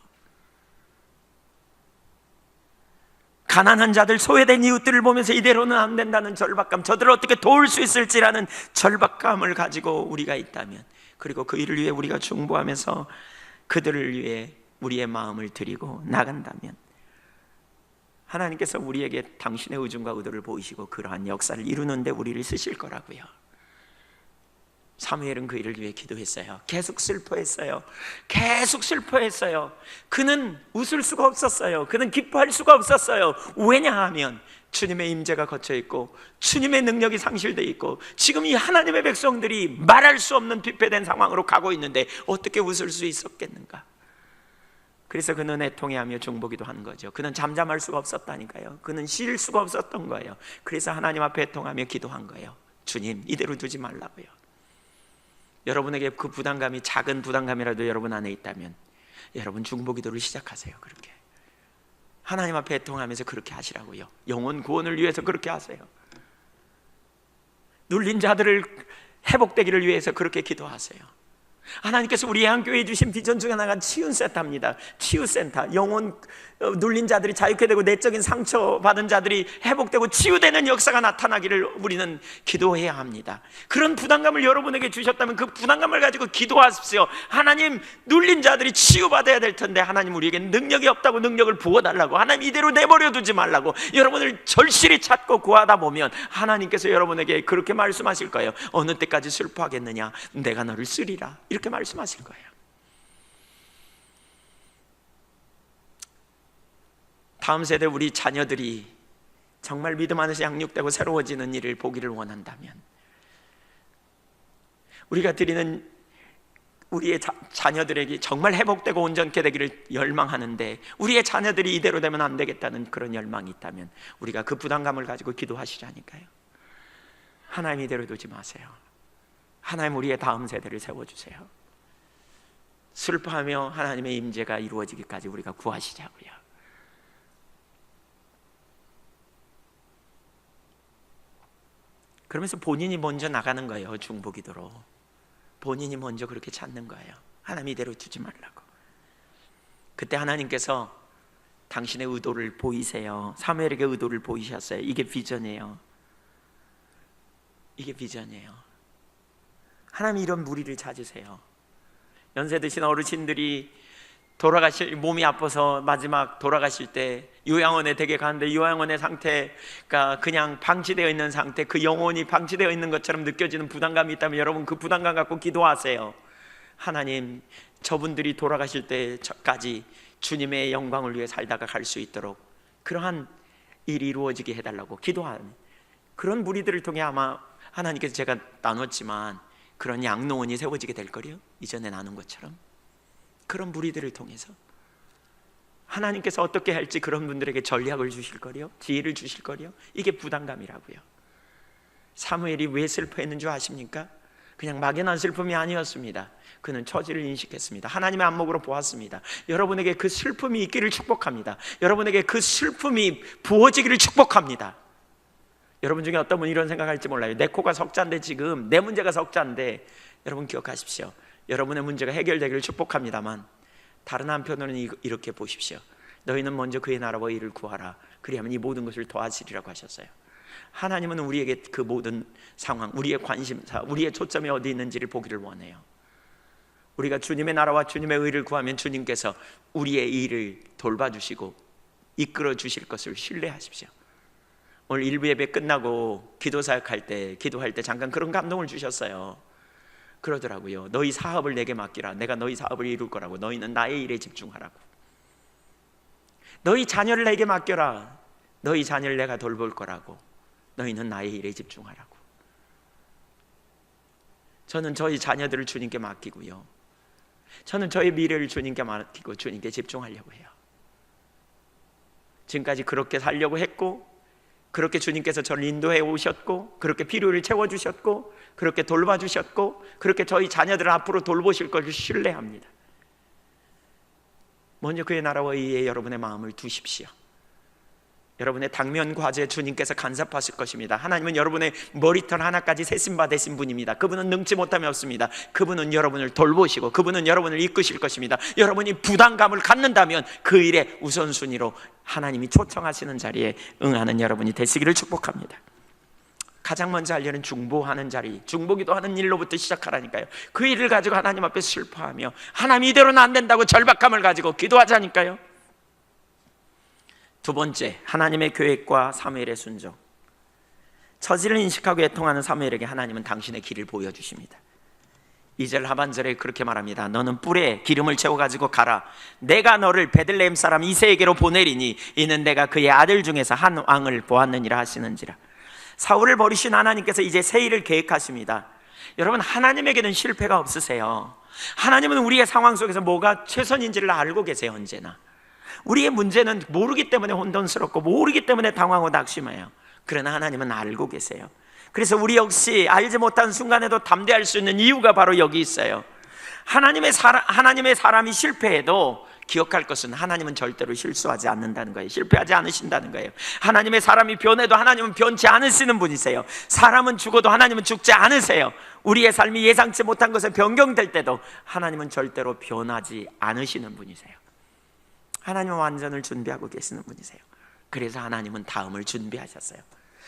가난한 자들, 소외된 이웃들을 보면서 이대로는 안 된다는 절박감, 저들을 어떻게 도울 수 있을지라는 절박감을 가지고 우리가 있다면, 그리고 그 일을 위해 우리가 중보하면서 그들을 위해 우리의 마음을 드리고 나간다면, 하나님께서 우리에게 당신의 의중과 의도를 보이시고 그러한 역사를 이루는 데 우리를 쓰실 거라고요. 사무엘은 그 일을 위해 기도했어요. 계속 슬퍼했어요. 계속 슬퍼했어요. 그는 웃을 수가 없었어요. 그는 기뻐할 수가 없었어요. 왜냐하면 주님의 임재가 거쳐 있고 주님의 능력이 상실되어 있고 지금 이 하나님의 백성들이 말할 수 없는 비폐된 상황으로 가고 있는데 어떻게 웃을 수 있었겠는가? 그래서 그는 애통해하며 중보기도 한 거죠. 그는 잠잠할 수가 없었다니까요. 그는 쉴 수가 없었던 거예요. 그래서 하나님 앞에 애통하며 기도한 거예요. 주님, 이대로 두지 말라고요. 여러분에게 그 부담감이 작은 부담감이라도 여러분 안에 있다면 여러분 중보기도를 시작하세요. 그렇게 하나님 앞에 애통하면서 그렇게 하시라고요. 영혼 구원을 위해서 그렇게 하세요. 눌린 자들을 회복되기를 위해서 그렇게 기도하세요. 하나님께서 우리 예한교회에 주신 비전 중에 하나가 치유센터입니다. 치유센터, 영혼 눌린 자들이 자유케 되고 내적인 상처받은 자들이 회복되고 치유되는 역사가 나타나기를 우리는 기도해야 합니다. 그런 부담감을 여러분에게 주셨다면 그 부담감을 가지고 기도하십시오. 하나님, 눌린 자들이 치유받아야 될 텐데 하나님 우리에게 능력이 없다고 능력을 부어달라고, 하나님 이대로 내버려 두지 말라고 여러분을 절실히 찾고 구하다 보면 하나님께서 여러분에게 그렇게 말씀하실 거예요. 어느 때까지 슬퍼하겠느냐, 내가 너를 쓰리라, 이렇게 말씀하실 거예요. 다음 세대 우리 자녀들이 정말 믿음 안에서 양육되고 새로워지는 일을 보기를 원한다면, 우리가 드리는 우리의 자녀들에게 정말 회복되고 온전케 되기를 열망하는데 우리의 자녀들이 이대로 되면 안 되겠다는 그런 열망이 있다면 우리가 그 부담감을 가지고 기도하시라니까요. 하나님 이대로 두지 마세요. 하나님 우리의 다음 세대를 세워주세요. 슬퍼하며 하나님의 임재가 이루어지기까지 우리가 구하시자고요. 그러면서 본인이 먼저 나가는 거예요. 중보기도로 본인이 먼저 그렇게 찾는 거예요. 하나님 이대로 두지 말라고. 그때 하나님께서 당신의 의도를 보이세요. 사무엘에게 의도를 보이셨어요. 이게 비전이에요. 이게 비전이에요. 하나님 이런 무리를 찾으세요. 연세 드신 어르신들이 돌아가실, 몸이 아파서 마지막 돌아가실 때 요양원에 댁에 가는데 요양원의 상태가 그냥 방치되어 있는 상태, 그 영혼이 방치되어 있는 것처럼 느껴지는 부담감이 있다면 여러분 그 부담감 갖고 기도하세요. 하나님, 저분들이 돌아가실 때까지 주님의 영광을 위해 살다가 갈 수 있도록 그러한 일이 이루어지게 해달라고 기도하는 그런 무리들을 통해 아마 하나님께서, 제가 나눴지만 그런 양로원이 세워지게 될 거요. 이전에 나눈 것처럼 그런 무리들을 통해서 하나님께서 어떻게 할지 그런 분들에게 전략을 주실 거요, 지혜를 주실 거요. 이게 부담감이라고요. 사무엘이 왜 슬퍼했는 줄 아십니까? 그냥 막연한 슬픔이 아니었습니다. 그는 처지를 인식했습니다. 하나님의 안목으로 보았습니다. 여러분에게 그 슬픔이 있기를 축복합니다. 여러분에게 그 슬픔이 부어지기를 축복합니다. 여러분 중에 어떤 분이 이런 생각할지 몰라요. 내 코가 석자인데, 지금 내 문제가 석자인데, 여러분 기억하십시오. 여러분의 문제가 해결되기를 축복합니다만 다른 한편으로는 이렇게 보십시오. 너희는 먼저 그의 나라와 의를 구하라. 그리하면 이 모든 것을 더하시리라고 하셨어요. 하나님은 우리에게 그 모든 상황, 우리의 관심사, 우리의 초점이 어디 있는지를 보기를 원해요. 우리가 주님의 나라와 주님의 의를 구하면 주님께서 우리의 일을 돌봐주시고 이끌어 주실 것을 신뢰하십시오. 오늘 일부 예배 끝나고 기도 사역할 때, 기도할 때 잠깐 그런 감동을 주셨어요. 그러더라고요. 너희 사업을 내게 맡기라. 내가 너희 사업을 이룰 거라고. 너희는 나의 일에 집중하라고. 너희 자녀를 내게 맡겨라. 너희 자녀를 내가 돌볼 거라고. 너희는 나의 일에 집중하라고. 저는 저희 자녀들을 주님께 맡기고요, 저는 저희 미래를 주님께 맡기고 주님께 집중하려고 해요. 지금까지 그렇게 살려고 했고, 그렇게 주님께서 저를 인도해 오셨고, 그렇게 필요를 채워주셨고, 그렇게 돌봐주셨고, 그렇게 저희 자녀들을 앞으로 돌보실 것을 신뢰합니다. 먼저 그의 나라와 의에 여러분의 마음을 두십시오. 여러분의 당면 과제 주님께서 간섭하실 것입니다. 하나님은 여러분의 머리털 하나까지 세심받으신 분입니다. 그분은 능치 못함이 없습니다. 그분은 여러분을 돌보시고 그분은 여러분을 이끄실 것입니다. 여러분이 부담감을 갖는다면 그 일에 우선순위로 하나님이 초청하시는 자리에 응하는 여러분이 되시기를 축복합니다. 가장 먼저 할 일은 중보하는 자리, 중보기도 하는 일로부터 시작하라니까요. 그 일을 가지고 하나님 앞에 슬퍼하며 하나님 이대로는 안 된다고 절박함을 가지고 기도하자니까요. 두 번째, 하나님의 계획과 사무엘의 순종. 처지를 인식하고 애통하는 사무엘에게 하나님은 당신의 길을 보여주십니다. 2절 하반절에 그렇게 말합니다. 너는 뿔에 기름을 채워가지고 가라. 내가 너를 베들레헴 사람 이새에게로 보내리니 이는 내가 그의 아들 중에서 한 왕을 보았느니라 하시는지라. 사울을 버리신 하나님께서 이제 새 일을 계획하십니다. 여러분, 하나님에게는 실패가 없으세요. 하나님은 우리의 상황 속에서 뭐가 최선인지를 알고 계세요. 언제나 우리의 문제는 모르기 때문에 혼돈스럽고 모르기 때문에 당황하고 낙심해요. 그러나 하나님은 알고 계세요. 그래서 우리 역시 알지 못한 순간에도 담대할 수 있는 이유가 바로 여기 있어요. 하나님의 사람이 실패해도 기억할 것은 하나님은 절대로 실수하지 않는다는 거예요. 실패하지 않으신다는 거예요. 하나님의 사람이 변해도 하나님은 변치 않으시는 분이세요. 사람은 죽어도 하나님은 죽지 않으세요. 우리의 삶이 예상치 못한 것에 변경될 때도 하나님은 절대로 변하지 않으시는 분이세요. 하나님은 완전을 준비하고 계시는 분이세요. 그래서 하나님은 다음을 준비하셨어요.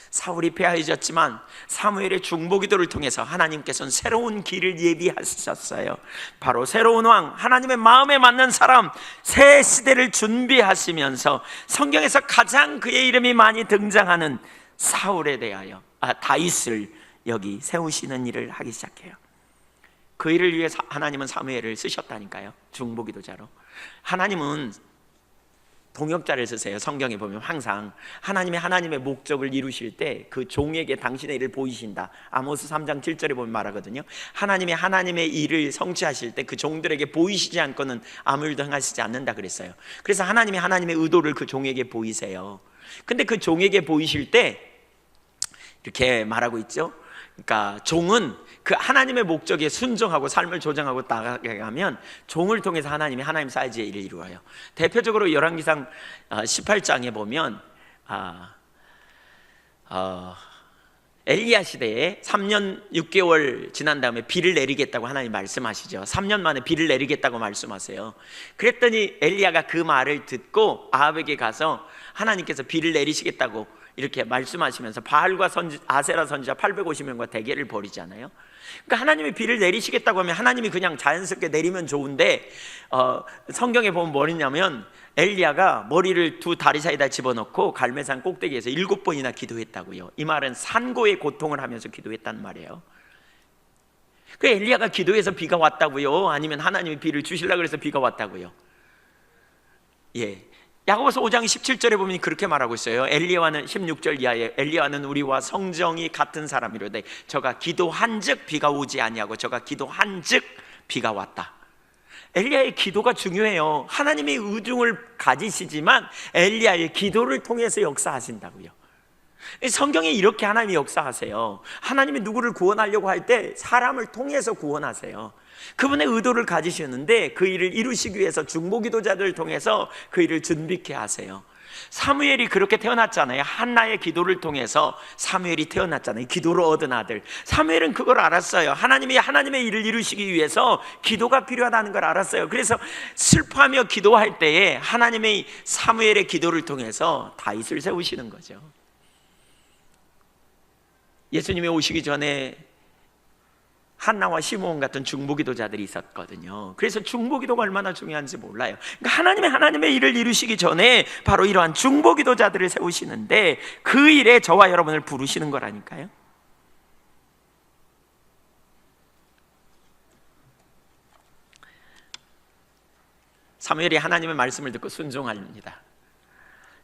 사울이 패하여졌지만 사무엘의 중보기도를 통해서 하나님께서는 새로운 길을 예비하셨어요. 바로 새로운 왕, 하나님의 마음에 맞는 사람, 새 시대를 준비하시면서 성경에서 가장 그의 이름이 많이 등장하는 사울에 대하여 다윗을 여기 세우시는 일을 하기 시작해요. 그 일을 위해 하나님은 사무엘을 쓰셨다니까요. 중보기도자로. 하나님은 동역자를 쓰세요. 성경에 보면 항상 하나님의 목적을 이루실 때 그 종에게 당신의 일을 보이신다. 아모스 3장 7절에 보면 말하거든요. 하나님의 일을 성취하실 때 그 종들에게 보이시지 않고는 아무 일도 행하시지 않는다 그랬어요. 그래서 하나님의 의도를 그 종에게 보이세요. 근데 그 종에게 보이실 때 이렇게 말하고 있죠. 그러니까 종은 그 하나님의 목적에 순종하고 삶을 조정하고 나아가면 종을 통해서 하나님 사이즈의 일을 이루어요. 대표적으로 열왕기상 18장에 보면 엘리야 시대에 3년 6개월 지난 다음에 비를 내리겠다고 하나님 말씀하시죠. 3년 만에 비를 내리겠다고 말씀하세요. 그랬더니 엘리야가 그 말을 듣고 아합에게 가서 하나님께서 비를 내리시겠다고 이렇게 말씀하시면서 바알과 아세라 선지자 850명과 대결을 벌이잖아요. 그러니까 하나님이 비를 내리시겠다고 하면 하나님이 그냥 자연스럽게 내리면 좋은데 성경에 보면 뭐냐면 엘리야가 머리를 두 다리 사이에다 집어넣고 갈멜산 꼭대기에서 7번이나 기도했다고요. 이 말은 산고의 고통을 하면서 기도했다는 말이에요. 그 엘리야가 기도해서 비가 왔다고요? 아니면 하나님이 비를 주시려고 그래서 비가 왔다고요? 예. 야고보서 5장 17절에 보면 그렇게 말하고 있어요. 엘리야와는 16절 이하에 엘리야는 우리와 성정이 같은 사람이로되 저가 기도한즉 비가 오지 아니하고 저가 기도한즉 비가 왔다. 엘리야의 기도가 중요해요. 하나님의 의중을 가지시지만 엘리야의 기도를 통해서 역사하신다고요. 성경에 이렇게 하나님이 역사하세요. 하나님이 누구를 구원하려고 할 때 사람을 통해서 구원하세요. 그분의 의도를 가지시는데 그 일을 이루시기 위해서 중보기도자들을 통해서 그 일을 준비케 하세요. 사무엘이 그렇게 태어났잖아요. 한나의 기도를 통해서 사무엘이 태어났잖아요. 기도로 얻은 아들. 사무엘은 그걸 알았어요. 하나님의 일을 이루시기 위해서 기도가 필요하다는 걸 알았어요. 그래서 슬퍼하며 기도할 때에 하나님의 사무엘의 기도를 통해서 다윗을 세우시는 거죠. 예수님이 오시기 전에 한나와 시므온 같은 중보기도자들이 있었거든요. 그래서 중보기도가 얼마나 중요한지 몰라요. 그러니까 하나님의 일을 이루시기 전에 바로 이러한 중보기도자들을 세우시는데 그 일에 저와 여러분을 부르시는 거라니까요. 사무엘이 하나님의 말씀을 듣고 순종합니다.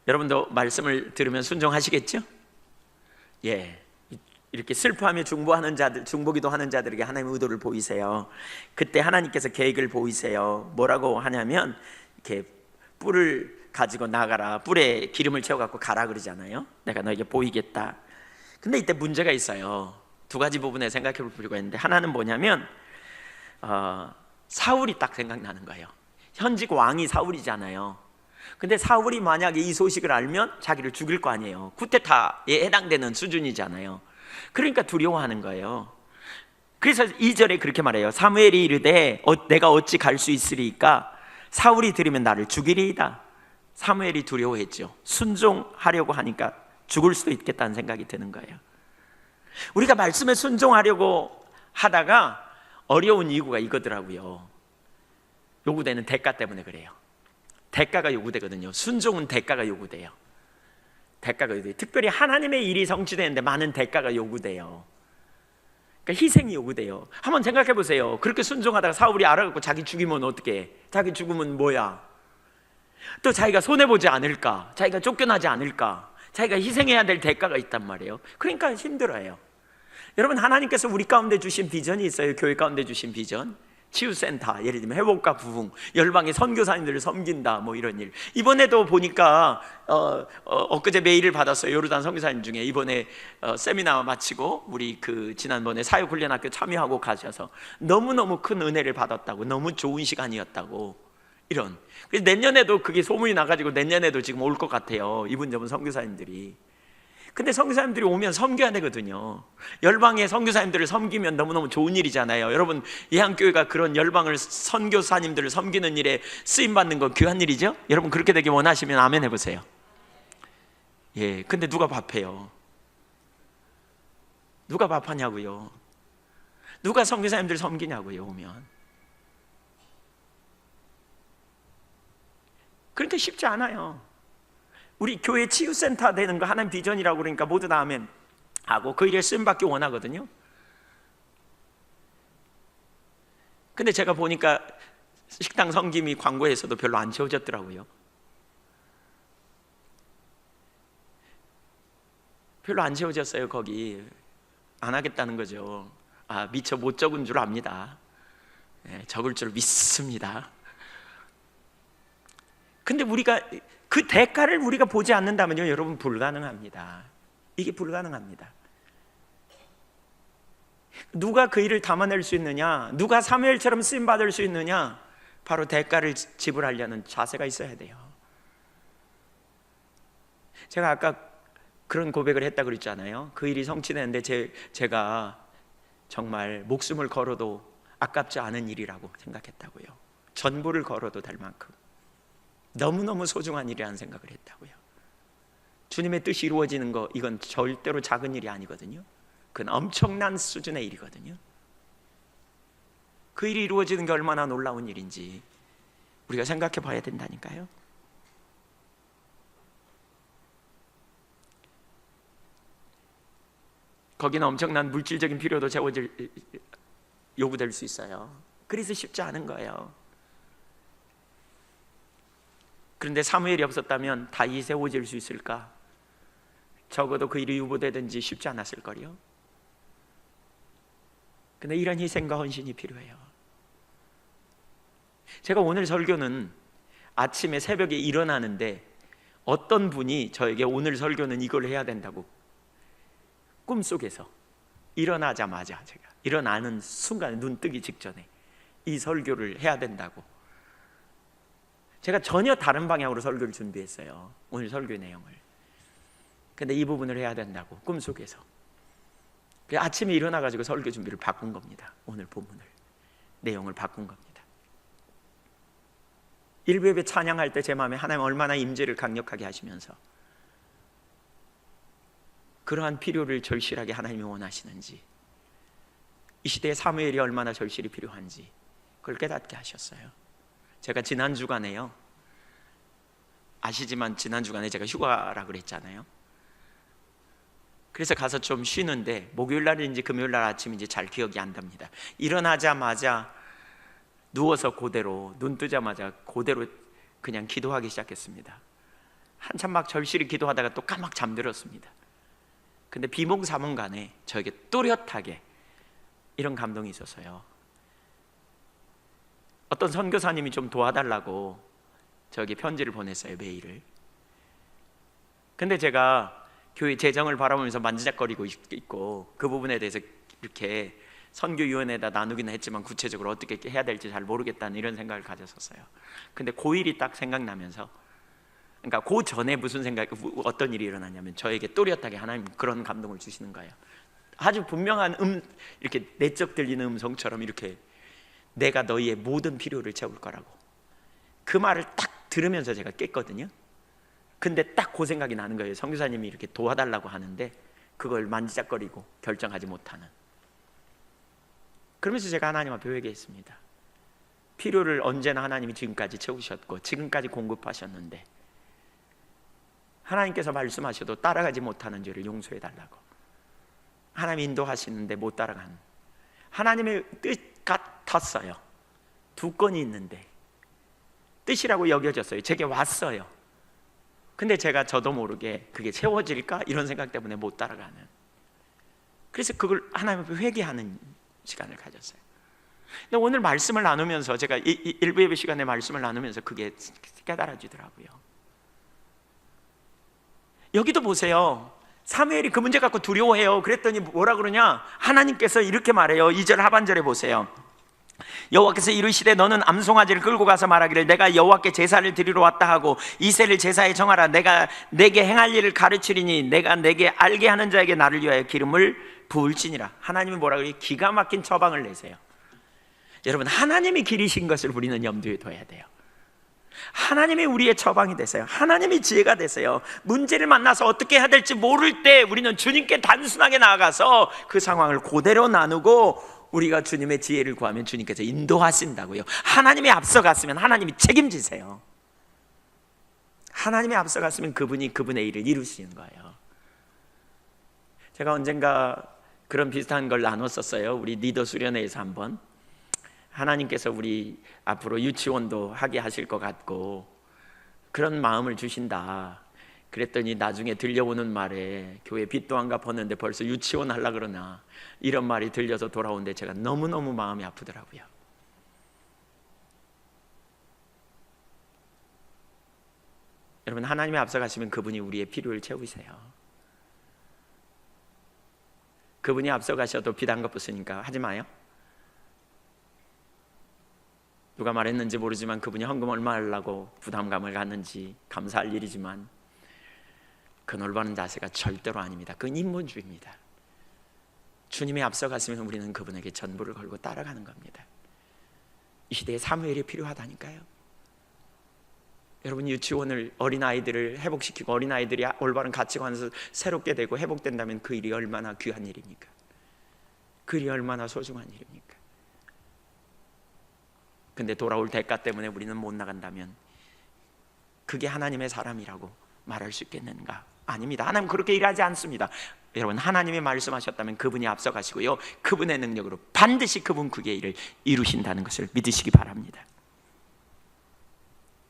여러분도 말씀을 들으면 순종하시겠죠? 예. 이렇게 슬퍼하며 중보기도 하는 자들에게 하나님의 의도를 보이세요. 그때 하나님께서 계획을 보이세요. 뭐라고 하냐면 이렇게 뿔을 가지고 나가라. 뿔에 기름을 채워갖고 가라 그러잖아요. 내가 너에게 보이겠다. 근데 이때 문제가 있어요. 두 가지 부분에 생각해 볼 필요가 있는데 하나는 뭐냐면 사울이 딱 생각나는 거예요. 현직 왕이 사울이잖아요. 근데 사울이 만약에 이 소식을 알면 자기를 죽일 거 아니에요. 쿠데타에 해당되는 수준이잖아요. 그러니까 두려워하는 거예요. 그래서 2절에 그렇게 말해요. 사무엘이 이르되 내가 어찌 갈 수 있으리까? 사울이 들으면 나를 죽이리이다. 사무엘이 두려워했죠. 순종하려고 하니까 죽을 수도 있겠다는 생각이 드는 거예요. 우리가 말씀에 순종하려고 하다가 어려운 이유가 이거더라고요. 요구되는 대가 때문에 그래요. 대가가 요구되거든요. 순종은 대가가 요구돼요. 대가가 요구돼요. 특별히 하나님의 일이 성취되는데 많은 대가가 요구돼요. 그러니까 희생이 요구돼요. 한번 생각해 보세요. 그렇게 순종하다가 사울이 알아갖고 자기 죽이면 어떡해? 자기 죽으면 뭐야? 또 자기가 손해보지 않을까? 자기가 쫓겨나지 않을까? 자기가 희생해야 될 대가가 있단 말이에요. 그러니까 힘들어요. 여러분, 하나님께서 우리 가운데 주신 비전이 있어요. 교회 가운데 주신 비전. 치유센터, 예를 들면 회복과 부흥, 열방의 선교사님들을 섬긴다, 뭐 이런 일. 이번에도 보니까 엊그제 메일을 받았어요. 요르단 선교사님 중에 이번에 세미나 마치고 우리 지난번에 사역훈련학교 참여하고 가셔서 너무너무 큰 은혜를 받았다고, 너무 좋은 시간이었다고, 이런. 그래서 내년에도 그게 소문이 나가지고 내년에도 지금 올 것 같아요. 이분 저분 선교사님들이. 근데 선교사님들이 오면 섬겨야 되거든요. 열방의 선교사님들을 섬기면 너무너무 좋은 일이잖아요. 여러분, 예한교회가 그런 열방을 선교사님들을 섬기는 일에 쓰임받는 건 귀한 일이죠? 여러분, 그렇게 되길 원하시면 아멘 해보세요. 예, 근데 누가 밥해요? 누가 밥하냐고요? 누가 선교사님들 섬기냐고요, 오면? 그러니까 쉽지 않아요. 우리 교회 치유센터 되는 거 하나님 비전이라고 그러니까 모두 다 아멘 하고 그 일에 쓰임받기 원하거든요. 근데 제가 보니까 식당 섬김이 광고에서도 별로 안 채워졌더라고요. 별로 안 채워졌어요. 거기 안 하겠다는 거죠. 미처 못 적은 줄 압니다. 적을 줄 믿습니다. 근데 우리가 그 대가를 우리가 보지 않는다면요, 여러분, 불가능합니다. 이게 불가능합니다. 누가 그 일을 담아낼 수 있느냐? 누가 사무엘처럼 쓰임받을 수 있느냐? 바로 대가를 지불하려는 자세가 있어야 돼요. 제가 아까 그런 고백을 했다 그랬잖아요. 그 일이 성취되는데 제가 정말 목숨을 걸어도 아깝지 않은 일이라고 생각했다고요. 전부를 걸어도 될 만큼 너무너무 소중한 일이라는 생각을 했다고요. 주님의 뜻이 이루어지는 거, 이건 절대로 작은 일이 아니거든요. 그건 엄청난 수준의 일이거든요. 그 일이 이루어지는 게 얼마나 놀라운 일인지 우리가 생각해 봐야 된다니까요. 거기는 엄청난 물질적인 필요도 요구될 수 있어요. 그래서 쉽지 않은 거예요. 그런데 사무엘이 없었다면 다윗에 오질 수 있을까? 적어도 그 일이 유보되든지 쉽지 않았을 거요. 근데 이런 희생과 헌신이 필요해요. 제가 오늘 설교는 아침에 새벽에 일어나는데 어떤 분이 저에게 오늘 설교는 이걸 해야 된다고 꿈속에서 일어나자마자, 제가 일어나는 순간에 눈 뜨기 직전에 이 설교를 해야 된다고, 제가 전혀 다른 방향으로 설교를 준비했어요. 오늘 설교 내용을. 근데 이 부분을 해야 된다고 꿈속에서. 아침에 일어나가지고 설교 준비를 바꾼 겁니다. 오늘 본문을, 내용을 바꾼 겁니다. 일부 예배 찬양할 때 제 마음에 하나님 얼마나 임재를 강력하게 하시면서 그러한 필요를 절실하게 하나님이 원하시는지, 이 시대에 사무엘이 얼마나 절실히 필요한지 그걸 깨닫게 하셨어요. 제가 지난 주간에요, 아시지만 지난 주간에 제가 휴가라 그랬잖아요. 그래서 가서 좀 쉬는데 목요일 날인지 금요일 날 아침인지 잘 기억이 안 납니다. 일어나자마자 누워서 그대로, 눈 뜨자마자 그대로 그냥 기도하기 시작했습니다. 한참 막 절실히 기도하다가 또 까막 잠들었습니다. 근데 비몽사몽간에 저에게 또렷하게 이런 감동이 있었어요. 어떤 선교사님이 좀 도와달라고 저에게 편지를 보냈어요, 메일을. 근데 제가 교회 재정을 바라보면서 만지작거리고 있고 그 부분에 대해서 이렇게 선교위원회에다 나누기는 했지만 구체적으로 어떻게 해야 될지 잘 모르겠다는 이런 생각을 가졌었어요. 근데 그 일이 딱 생각나면서 그러니까 그 전에 무슨 생각, 어떤 일이 일어나냐면 저에게 또렷하게 하나님 그런 감동을 주시는 거예요. 아주 분명한 이렇게 내적 들리는 음성처럼 이렇게 내가 너희의 모든 필요를 채울 거라고. 그 말을 딱 들으면서 제가 깼거든요. 근데 딱 그 생각이 나는 거예요. 선교사님이 이렇게 도와달라고 하는데 그걸 만지작거리고 결정하지 못하는. 그러면서 제가 하나님 앞에 회개했습니다. 필요를 언제나 하나님이 지금까지 채우셨고 지금까지 공급하셨는데 하나님께서 말씀하셔도 따라가지 못하는 죄를 용서해 달라고. 하나님 인도하시는데 못 따라가는 하나님의 뜻 같았어요. 두 건이 있는데 뜻이라고 여겨졌어요. 제게 왔어요. 근데 제가 저도 모르게 그게 채워질까? 이런 생각 때문에 못 따라가는. 그래서 그걸 하나님 앞에 회개하는 시간을 가졌어요. 근데 오늘 말씀을 나누면서 제가 일부 예배 시간에 말씀을 나누면서 그게 깨달아지더라고요. 여기도 보세요. 사무엘이 그 문제 갖고 두려워해요. 그랬더니 뭐라 그러냐? 하나님께서 이렇게 말해요. 2절 하반절에 보세요. 여호와께서 이르시되 너는 암송아지를 끌고 가서 말하기를 내가 여호와께 제사를 드리러 왔다 하고 이새를 제사에 정하라. 내가 내게 행할 일을 가르치리니 내가 내게 알게 하는 자에게 나를 위하여 기름을 부을지니라. 하나님이 뭐라 그래요? 기가 막힌 처방을 내세요. 여러분, 하나님이 기리신 것을 우리는 염두에 둬야 돼요. 하나님이 우리의 처방이 되세요. 하나님이 지혜가 되세요. 문제를 만나서 어떻게 해야 될지 모를 때 우리는 주님께 단순하게 나아가서 그 상황을 그대로 나누고 우리가 주님의 지혜를 구하면 주님께서 인도하신다고요. 하나님이 앞서갔으면 하나님이 책임지세요. 하나님이 앞서갔으면 그분이 그분의 일을 이루시는 거예요. 제가 언젠가 그런 비슷한 걸 나눴었어요. 우리 리더 수련회에서 한번. 하나님께서 우리 앞으로 유치원도 하게 하실 것 같고 그런 마음을 주신다. 그랬더니 나중에 들려오는 말에 교회 빚도 안 갚았는데 벌써 유치원 하려고 그러나, 이런 말이 들려서 돌아오는데 제가 너무너무 마음이 아프더라고요. 여러분, 하나님이 앞서가시면 그분이 우리의 필요를 채우세요. 그분이 앞서가셔도 빚 안 갚았으니까 하지 마요. 누가 말했는지 모르지만 그분이 헌금 얼마 하려고 부담감을 갖는지 감사할 일이지만 그 올바른 자세가 절대로 아닙니다. 그건 인본주의입니다. 주님이 앞서갔으면 우리는 그분에게 전부를 걸고 따라가는 겁니다. 이 시대에 사무엘이 필요하다니까요. 여러분, 유치원을, 어린아이들을 회복시키고 어린아이들이 올바른 가치관에서 새롭게 되고 회복된다면 그 일이 얼마나 귀한 일입니까? 그 일이 얼마나 소중한 일입니까? 근데 돌아올 대가 때문에 우리는 못 나간다면 그게 하나님의 사람이라고 말할 수 있겠는가? 아닙니다. 하나님 그렇게 일하지 않습니다. 여러분, 하나님이 말씀하셨다면 그분이 앞서가시고요, 그분의 능력으로 반드시 그분 그의 일을 이루신다는 것을 믿으시기 바랍니다.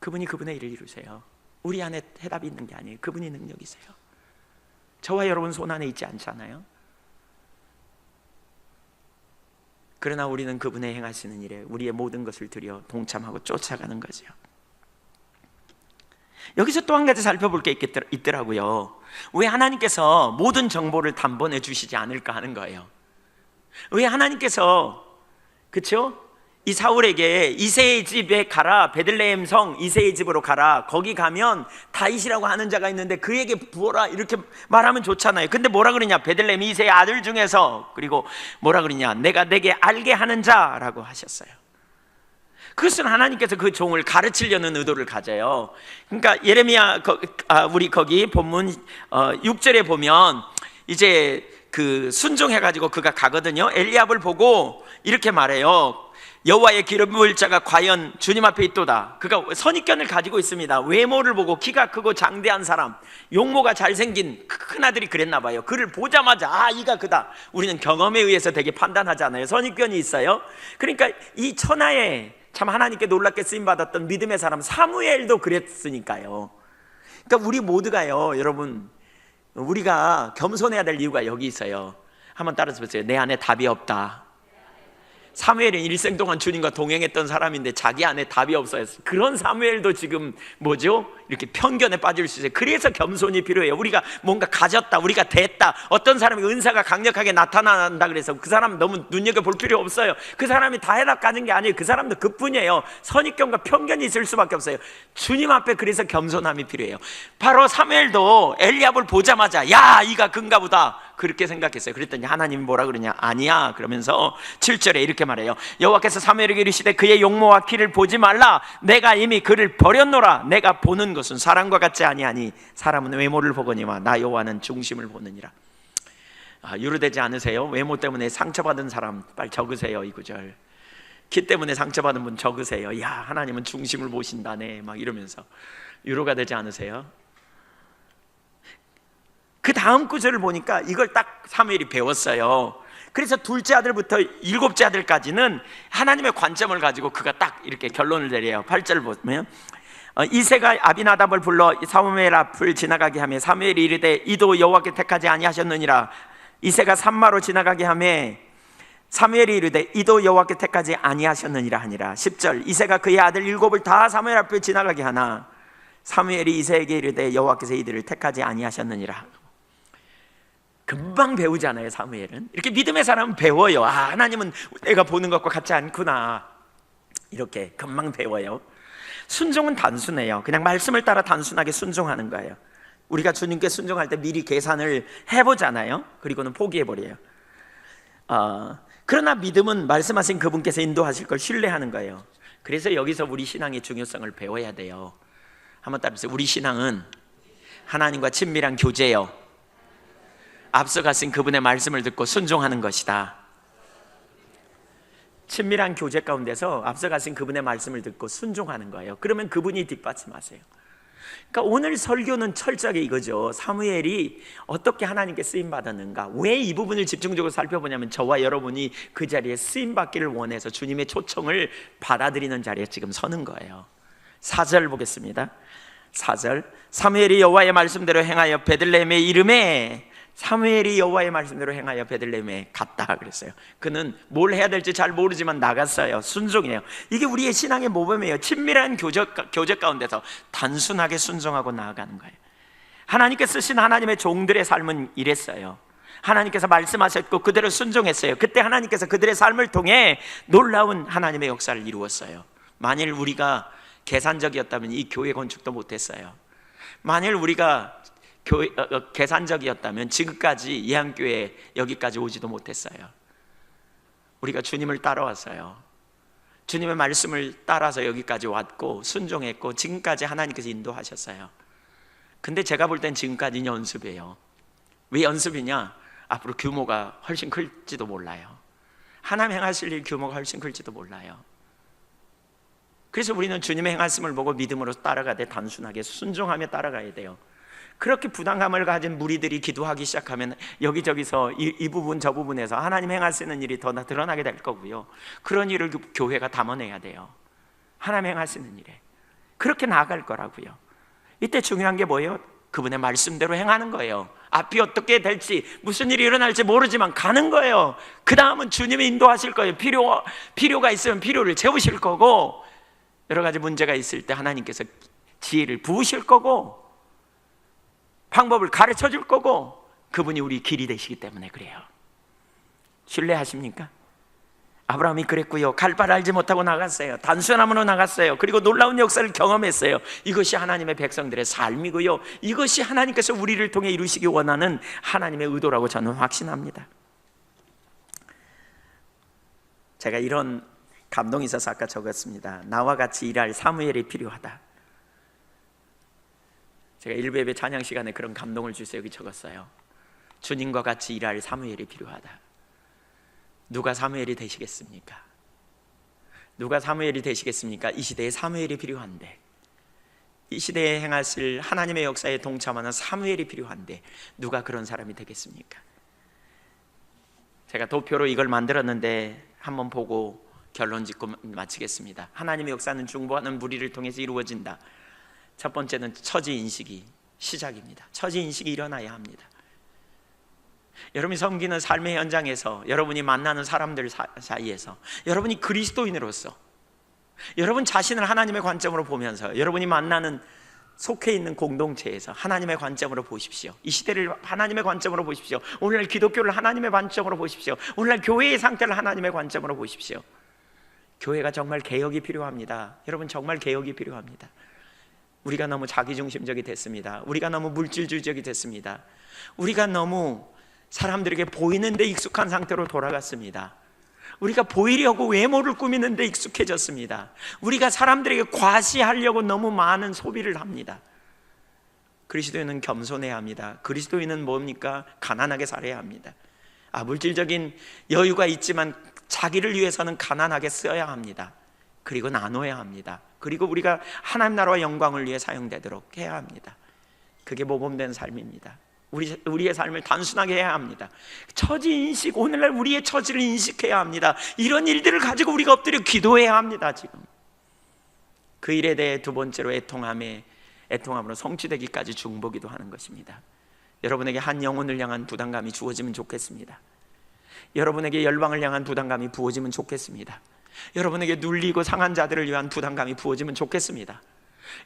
그분이 그분의 일을 이루세요. 우리 안에 해답이 있는 게 아니에요. 그분이 능력이세요. 저와 여러분 손 안에 있지 않잖아요. 그러나 우리는 그분의 행하시는 일에 우리의 모든 것을 들여 동참하고 쫓아가는 거죠. 여기서 또 한 가지 살펴볼 게 있더라고요. 왜 하나님께서 모든 정보를 단번에 주시지 않을까 하는 거예요. 왜 하나님께서, 그렇죠? 이 사울에게 이새의 집에 가라, 베들레헴 성 이새의 집으로 가라, 거기 가면 다윗이라고 하는 자가 있는데 그에게 부어라, 이렇게 말하면 좋잖아요. 근데 뭐라 그러냐? 베들레헴 이새의 아들 중에서, 그리고 뭐라 그러냐? 내가 내게 알게 하는 자라고 하셨어요. 그것은 하나님께서 그 종을 가르치려는 의도를 가져요. 그러니까 예레미야, 우리 거기 본문 6절에 보면 이제 그 순종해가지고 그가 가거든요. 엘리압을 보고 이렇게 말해요. 여호와의 기름 부을 자가 과연 주님 앞에 있도다. 그가 선입견을 가지고 있습니다. 외모를 보고 키가 크고 장대한 사람, 용모가 잘생긴 큰 아들이 그랬나 봐요. 그를 보자마자 아, 이가 그다. 우리는 경험에 의해서 되게 판단하잖아요. 선입견이 있어요. 그러니까 이 천하에 참 하나님께 놀랍게 쓰임받았던 믿음의 사람 사무엘도 그랬으니까요. 그러니까 우리 모두가요, 여러분, 우리가 겸손해야 될 이유가 여기 있어요. 한번 따라서 보세요. 내 안에 답이 없다. 사무엘은 일생 동안 주님과 동행했던 사람인데 자기 안에 답이 없어요. 그런 사무엘도 지금 뭐죠? 이렇게 편견에 빠질 수 있어요. 그래서 겸손이 필요해요. 우리가 뭔가 가졌다, 우리가 됐다, 어떤 사람이 은사가 강력하게 나타난다 그래서 그 사람 너무 눈여겨볼 필요 없어요. 그 사람이 다 해다 가진 게 아니에요. 그 사람도 그뿐이에요. 선입견과 편견이 있을 수밖에 없어요. 주님 앞에 그래서 겸손함이 필요해요. 바로 사무엘도 엘리압을 보자마자 야, 이가 그인가 보다 그렇게 생각했어요. 그랬더니 하나님이 뭐라 그러냐, 아니야 그러면서 7절에 이렇게 말해요. 여호와께서 사무엘에게 이르시되 그의 용모와 키를 보지 말라. 내가 이미 그를 버렸노라. 내가 보는 것은 사람과 같지 아니하니 사람은 외모를 보거니와 나 여호와는 중심을 보느니라. 유로되지 않으세요? 외모 때문에 상처받은 사람 빨리 적으세요. 이 구절. 키 때문에 상처받은 분 적으세요. 야, 하나님은 중심을 보신다네 막 이러면서. 유로가 되지 않으세요? 그 다음 구절을 보니까 이걸 딱 사무엘이 배웠어요. 그래서 둘째 아들부터 일곱째 아들까지는 하나님의 관점을 가지고 그가 딱 이렇게 결론을 내려요. 8절 보면 이새가 아비나답을 불러 사무엘 앞을 지나가게 하며 사무엘이 이르되 이도 여호와께 택하지 아니하셨느니라. 이새가 산마로 지나가게 하며 사무엘이 이르되 이도 여호와께 택하지 아니하셨느니라 하니라. 10절 이새가 그의 아들 일곱을 다 사무엘 앞을 지나가게 하나 사무엘이 이새에게 이르되 여호와께서 이들을 택하지 아니하셨느니라. 금방 배우잖아요. 사무엘은 이렇게 믿음의 사람은 배워요. 하나님은 내가 보는 것과 같지 않구나. 이렇게 금방 배워요. 순종은 단순해요. 그냥 말씀을 따라 단순하게 순종하는 거예요. 우리가 주님께 순종할 때 미리 계산을 해보잖아요. 그리고는 포기해버려요. 그러나 믿음은 말씀하신 그분께서 인도하실 걸 신뢰하는 거예요. 그래서 여기서 우리 신앙의 중요성을 배워야 돼요. 한번 따라해보세요. 우리 신앙은 하나님과 친밀한 교제요, 앞서가신 그분의 말씀을 듣고 순종하는 것이다. 친밀한 교제 가운데서 앞서가신 그분의 말씀을 듣고 순종하는 거예요. 그러면 그분이 뒷받침하세요. 그러니까 오늘 설교는 철저하게 이거죠. 사무엘이 어떻게 하나님께 쓰임받았는가. 왜 이 부분을 집중적으로 살펴보냐면 저와 여러분이 그 자리에 쓰임받기를 원해서 주님의 초청을 받아들이는 자리에 지금 서는 거예요. 4절 보겠습니다. 4절 사무엘이 여호와의 말씀대로 행하여 베들레헴의 이름에, 사무엘이 여호와의 말씀대로 행하여 베들레헴에 갔다 그랬어요. 그는 뭘 해야 될지 잘 모르지만 나갔어요. 순종이에요. 이게 우리의 신앙의 모범이에요. 친밀한 교제 가운데서 단순하게 순종하고 나아가는 거예요. 하나님께 쓰신 하나님의 종들의 삶은 이랬어요. 하나님께서 말씀하셨고 그대로 순종했어요. 그때 하나님께서 그들의 삶을 통해 놀라운 하나님의 역사를 이루었어요. 만일 우리가 계산적이었다면 이 교회 건축도 못했어요. 만일 우리가 계산적이었다면 지금까지 예한교회 여기까지 오지도 못했어요. 우리가 주님을 따라왔어요. 주님의 말씀을 따라서 여기까지 왔고 순종했고 지금까지 하나님께서 인도하셨어요. 근데 제가 볼 땐 지금까지는 연습이에요. 왜 연습이냐? 앞으로 규모가 훨씬 클지도 몰라요. 하나님 행하실 일 규모가 훨씬 클지도 몰라요. 그래서 우리는 주님의 행하심을 보고 믿음으로 따라가되 단순하게 순종하며 따라가야 돼요. 그렇게 부담감을 가진 무리들이 기도하기 시작하면 여기저기서 이 부분 저 부분에서 하나님 행하시는 일이 더 드러나게 될 거고요. 그런 일을 교회가 담아내야 돼요. 하나님 행하시는 일에 그렇게 나아갈 거라고요. 이때 중요한 게 뭐예요? 그분의 말씀대로 행하는 거예요. 앞이 어떻게 될지 무슨 일이 일어날지 모르지만 가는 거예요. 그 다음은 주님이 인도하실 거예요. 필요가 있으면 필요를 채우실 거고, 여러 가지 문제가 있을 때 하나님께서 지혜를 부으실 거고 방법을 가르쳐 줄 거고, 그분이 우리 길이 되시기 때문에 그래요. 신뢰하십니까? 아브라함이 그랬고요. 갈 바를 알지 못하고 나갔어요. 단순함으로 나갔어요. 그리고 놀라운 역사를 경험했어요. 이것이 하나님의 백성들의 삶이고요, 이것이 하나님께서 우리를 통해 이루시기 원하는 하나님의 의도라고 저는 확신합니다. 제가 이런 감동이 있어서 아까 적었습니다. 나와 같이 일할 사무엘이 필요하다. 제가 일부 예배 찬양 시간에 그런 감동을 주셔서 여기 적었어요. 주님과 같이 일할 사무엘이 필요하다. 누가 사무엘이 되시겠습니까? 누가 사무엘이 되시겠습니까? 이 시대에 사무엘이 필요한데, 이 시대에 행하실 하나님의 역사에 동참하는 사무엘이 필요한데 누가 그런 사람이 되겠습니까? 제가 도표로 이걸 만들었는데 한번 보고 결론 짓고 마치겠습니다. 하나님의 역사는 중보하는 무리를 통해서 이루어진다. 첫 번째는 처지인식이 시작입니다. 처지인식이 일어나야 합니다. 여러분이 섬기는 삶의 현장에서, 여러분이 만나는 사람들 사이에서, 여러분이 그리스도인으로서, 여러분 자신을 하나님의 관점으로 보면서, 여러분이 만나는 속해 있는 공동체에서 하나님의 관점으로 보십시오. 이 시대를 하나님의 관점으로 보십시오. 오늘날 기독교를 하나님의 관점으로 보십시오. 오늘날 교회의 상태를 하나님의 관점으로 보십시오. 교회가 정말 개혁이 필요합니다. 여러분, 정말 개혁이 필요합니다. 우리가 너무 자기중심적이 됐습니다. 우리가 너무 물질주의적이 됐습니다. 우리가 너무 사람들에게 보이는 데 익숙한 상태로 돌아갔습니다. 우리가 보이려고 외모를 꾸미는 데 익숙해졌습니다. 우리가 사람들에게 과시하려고 너무 많은 소비를 합니다. 그리스도인은 겸손해야 합니다. 그리스도인은 뭡니까? 가난하게 살아야 합니다. 물질적인 여유가 있지만 자기를 위해서는 가난하게 써야 합니다. 그리고 나눠야 합니다. 그리고 우리가 하나님 나라와 영광을 위해 사용되도록 해야 합니다. 그게 모범된 삶입니다. 우리의 삶을 단순하게 해야 합니다. 처지인식, 오늘날 우리의 처지를 인식해야 합니다. 이런 일들을 가지고 우리가 엎드려 기도해야 합니다. 지금 그 일에 대해 두 번째로 애통함으로 성취되기까지 중보기도 하는 것입니다. 여러분에게 한 영혼을 향한 부담감이 주어지면 좋겠습니다. 여러분에게 열방을 향한 부담감이 부어지면 좋겠습니다. 여러분에게 눌리고 상한 자들을 위한 부담감이 부어지면 좋겠습니다.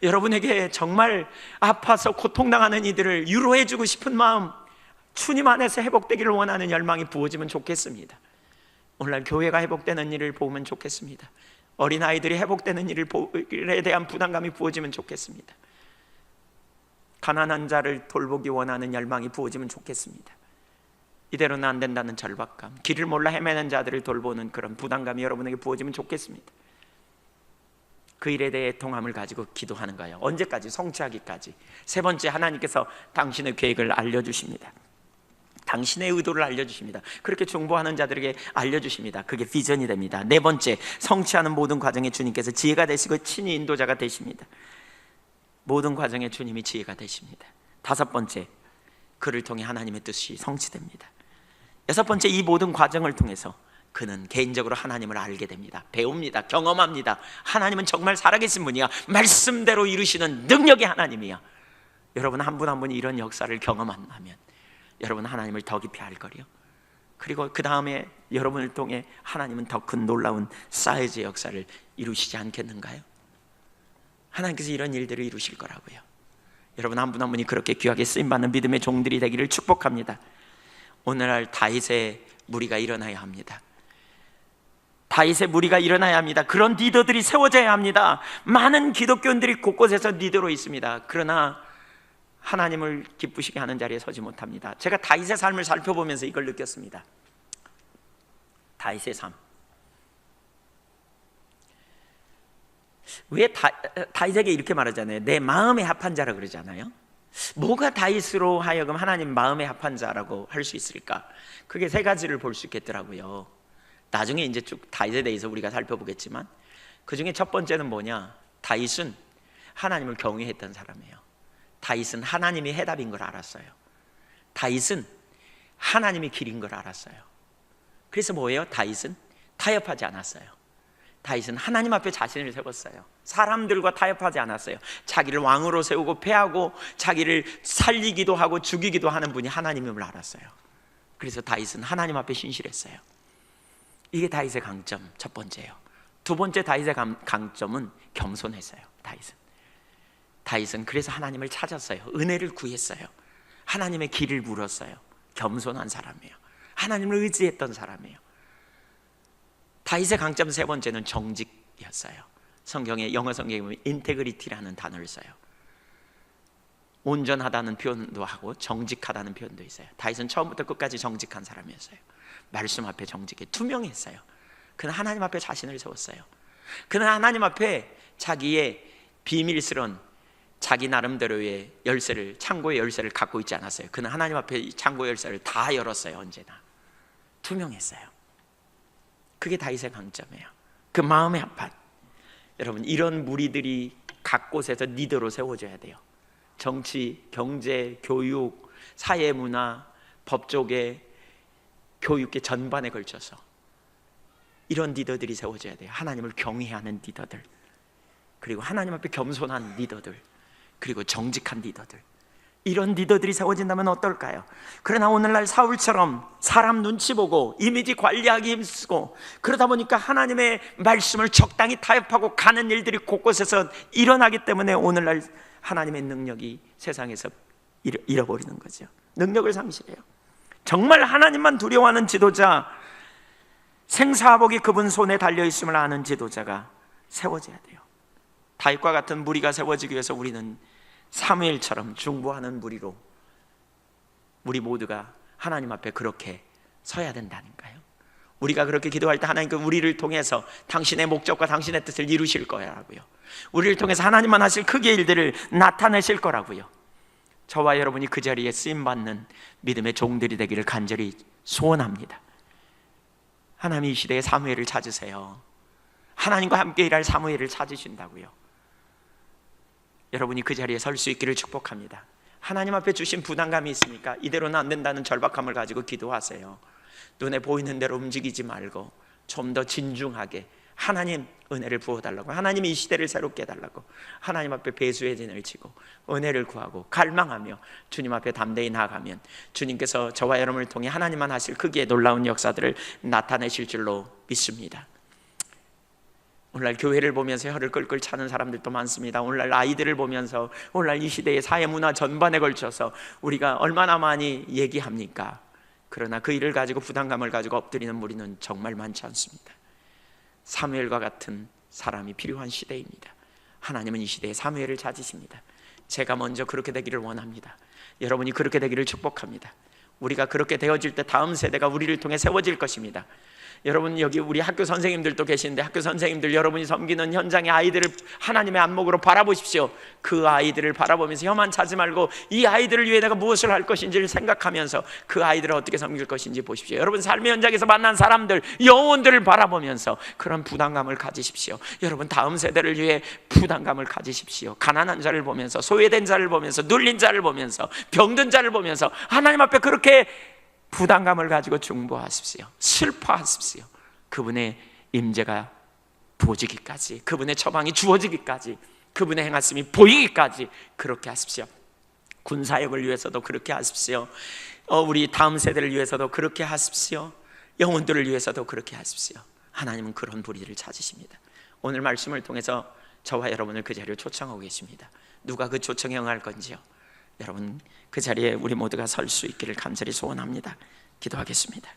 여러분에게 정말 아파서 고통당하는 이들을 위로해주고 싶은 마음, 주님 안에서 회복되기를 원하는 열망이 부어지면 좋겠습니다. 오늘날 교회가 회복되는 일을 보면 좋겠습니다. 어린아이들이 회복되는 일에 대한 부담감이 부어지면 좋겠습니다. 가난한 자를 돌보기 원하는 열망이 부어지면 좋겠습니다. 이대로는 안 된다는 절박감, 길을 몰라 헤매는 자들을 돌보는 그런 부담감이 여러분에게 부어지면 좋겠습니다. 그 일에 대해 애통함을 가지고 기도하는 거예요. 언제까지? 성취하기까지. 세 번째, 하나님께서 당신의 계획을 알려주십니다. 당신의 의도를 알려주십니다. 그렇게 중보하는 자들에게 알려주십니다. 그게 비전이 됩니다. 네 번째, 성취하는 모든 과정에 주님께서 지혜가 되시고 친히 인도자가 되십니다. 모든 과정에 주님이 지혜가 되십니다. 다섯 번째, 그를 통해 하나님의 뜻이 성취됩니다. 여섯 번째, 이 모든 과정을 통해서 그는 개인적으로 하나님을 알게 됩니다. 배웁니다. 경험합니다. 하나님은 정말 살아계신 분이야. 말씀대로 이루시는 능력의 하나님이야. 여러분 한 분 한 분이 이런 역사를 경험한다면 여러분 하나님을 더 깊이 알 거리요. 그리고 그 다음에 여러분을 통해 하나님은 더 큰 놀라운 사이즈의 역사를 이루시지 않겠는가요? 하나님께서 이런 일들을 이루실 거라고요. 여러분 한 분 한 분이 그렇게 귀하게 쓰임받는 믿음의 종들이 되기를 축복합니다. 오늘날 다윗의 무리가 일어나야 합니다. 다윗의 무리가 일어나야 합니다. 그런 리더들이 세워져야 합니다. 많은 기독교인들이 곳곳에서 리더로 있습니다. 그러나 하나님을 기쁘시게 하는 자리에 서지 못합니다. 제가 다윗의 삶을 살펴보면서 이걸 느꼈습니다. 다윗의 삶. 왜 다윗에게 이렇게 말하잖아요. 내 마음에 합한 자라 그러잖아요. 뭐가 다윗으로 하여금 하나님 마음에 합한 자라고 할 수 있을까? 그게 세 가지를 볼 수 있겠더라고요. 나중에 이제 쭉 다윗에 대해서 우리가 살펴보겠지만 그 중에 첫 번째는 뭐냐? 다윗은 하나님을 경외했던 사람이에요. 다윗은 하나님이 해답인 걸 알았어요. 다윗은 하나님이 길인 걸 알았어요. 그래서 뭐예요? 다윗은 타협하지 않았어요. 다윗은 하나님 앞에 자신을 세웠어요. 사람들과 타협하지 않았어요. 자기를 왕으로 세우고 패하고 자기를 살리기도 하고 죽이기도 하는 분이 하나님임을 알았어요. 그래서 다윗은 하나님 앞에 신실했어요. 이게 다윗의 강점 첫 번째예요. 두 번째 다윗의 강점은 겸손했어요. 다윗은 그래서 하나님을 찾았어요. 은혜를 구했어요. 하나님의 길을 물었어요. 겸손한 사람이에요. 하나님을 의지했던 사람이에요. 다윗의 강점 세 번째는 정직이었어요. 영어 성경에 보면 인테그리티라는 단어를 써요. 온전하다는 표현도 하고 정직하다는 표현도 있어요. 다윗은 처음부터 끝까지 정직한 사람이었어요. 말씀 앞에 정직해 투명했어요. 그는 하나님 앞에 자신을 세웠어요. 그는 하나님 앞에 자기의 비밀스러운 자기 나름대로의 열쇠를, 창고의 열쇠를 갖고 있지 않았어요. 그는 하나님 앞에 창고의 열쇠를 다 열었어요. 언제나 투명했어요. 그게 다윗의 강점이에요. 그 마음의 합한. 여러분 이런 무리들이 각 곳에서 리더로 세워져야 돼요. 정치, 경제, 교육, 사회문화, 법조계, 교육계 전반에 걸쳐서 이런 리더들이 세워져야 돼요. 하나님을 경외하는 리더들, 그리고 하나님 앞에 겸손한 리더들, 그리고 정직한 리더들. 이런 리더들이 세워진다면 어떨까요? 그러나 오늘날 사울처럼 사람 눈치 보고 이미지 관리하기 힘쓰고 그러다 보니까 하나님의 말씀을 적당히 타협하고 가는 일들이 곳곳에서 일어나기 때문에 오늘날 하나님의 능력이 세상에서 잃어버리는 거죠. 능력을 상실해요. 정말 하나님만 두려워하는 지도자, 생사복이 그분 손에 달려있음을 아는 지도자가 세워져야 돼요. 다윗과 같은 무리가 세워지기 위해서 우리는 사무엘처럼 중보하는 무리로, 우리 모두가 하나님 앞에 그렇게 서야 된다니까요. 우리가 그렇게 기도할 때 하나님께 우리를 통해서 당신의 목적과 당신의 뜻을 이루실 거라고요. 우리를 통해서 하나님만 하실 크기의 일들을 나타내실 거라고요. 저와 여러분이 그 자리에 쓰임받는 믿음의 종들이 되기를 간절히 소원합니다. 하나님 이 시대에 사무엘을 찾으세요. 하나님과 함께 일할 사무엘을 찾으신다고요. 여러분이 그 자리에 설 수 있기를 축복합니다. 하나님 앞에 주신 부담감이 있으니까 이대로는 안 된다는 절박함을 가지고 기도하세요. 눈에 보이는 대로 움직이지 말고 좀 더 진중하게 하나님 은혜를 부어달라고, 하나님이 이 시대를 새롭게 해달라고 하나님 앞에 배수의 진을 치고 은혜를 구하고 갈망하며 주님 앞에 담대히 나아가면 주님께서 저와 여러분을 통해 하나님만 하실 크기의 놀라운 역사들을 나타내실 줄로 믿습니다. 오늘날 교회를 보면서 혀를 끌끌 차는 사람들도 많습니다. 오늘날 아이들을 보면서 오늘날 이 시대의 사회문화 전반에 걸쳐서 우리가 얼마나 많이 얘기합니까? 그러나 그 일을 가지고 부담감을 가지고 엎드리는 무리는 정말 많지 않습니다. 사무엘과 같은 사람이 필요한 시대입니다. 하나님은 이 시대에 사무엘을 찾으십니다. 제가 먼저 그렇게 되기를 원합니다. 여러분이 그렇게 되기를 축복합니다. 우리가 그렇게 되어질 때 다음 세대가 우리를 통해 세워질 것입니다. 여러분, 여기 우리 학교 선생님들도 계시는데 학교 선생님들, 여러분이 섬기는 현장의 아이들을 하나님의 안목으로 바라보십시오. 그 아이들을 바라보면서 혀만 차지 말고 이 아이들을 위해 내가 무엇을 할 것인지를 생각하면서 그 아이들을 어떻게 섬길 것인지 보십시오. 여러분 삶의 현장에서 만난 사람들, 영혼들을 바라보면서 그런 부담감을 가지십시오. 여러분 다음 세대를 위해 부담감을 가지십시오. 가난한 자를 보면서, 소외된 자를 보면서, 눌린 자를 보면서, 병든 자를 보면서 하나님 앞에 그렇게 부담감을 가지고 중보하십시오. 슬퍼하십시오. 그분의 임재가 부어지기까지, 그분의 처방이 주어지기까지, 그분의 행하심이 보이기까지 그렇게 하십시오. 군사역을 위해서도 그렇게 하십시오. 우리 다음 세대를 위해서도 그렇게 하십시오. 영혼들을 위해서도 그렇게 하십시오. 하나님은 그런 무리를 찾으십니다. 오늘 말씀을 통해서 저와 여러분을 그 자리에 초청하고 계십니다. 누가 그 초청에 응할 건지요? 여러분 그 자리에 우리 모두가 설 수 있기를 간절히 소원합니다. 기도하겠습니다.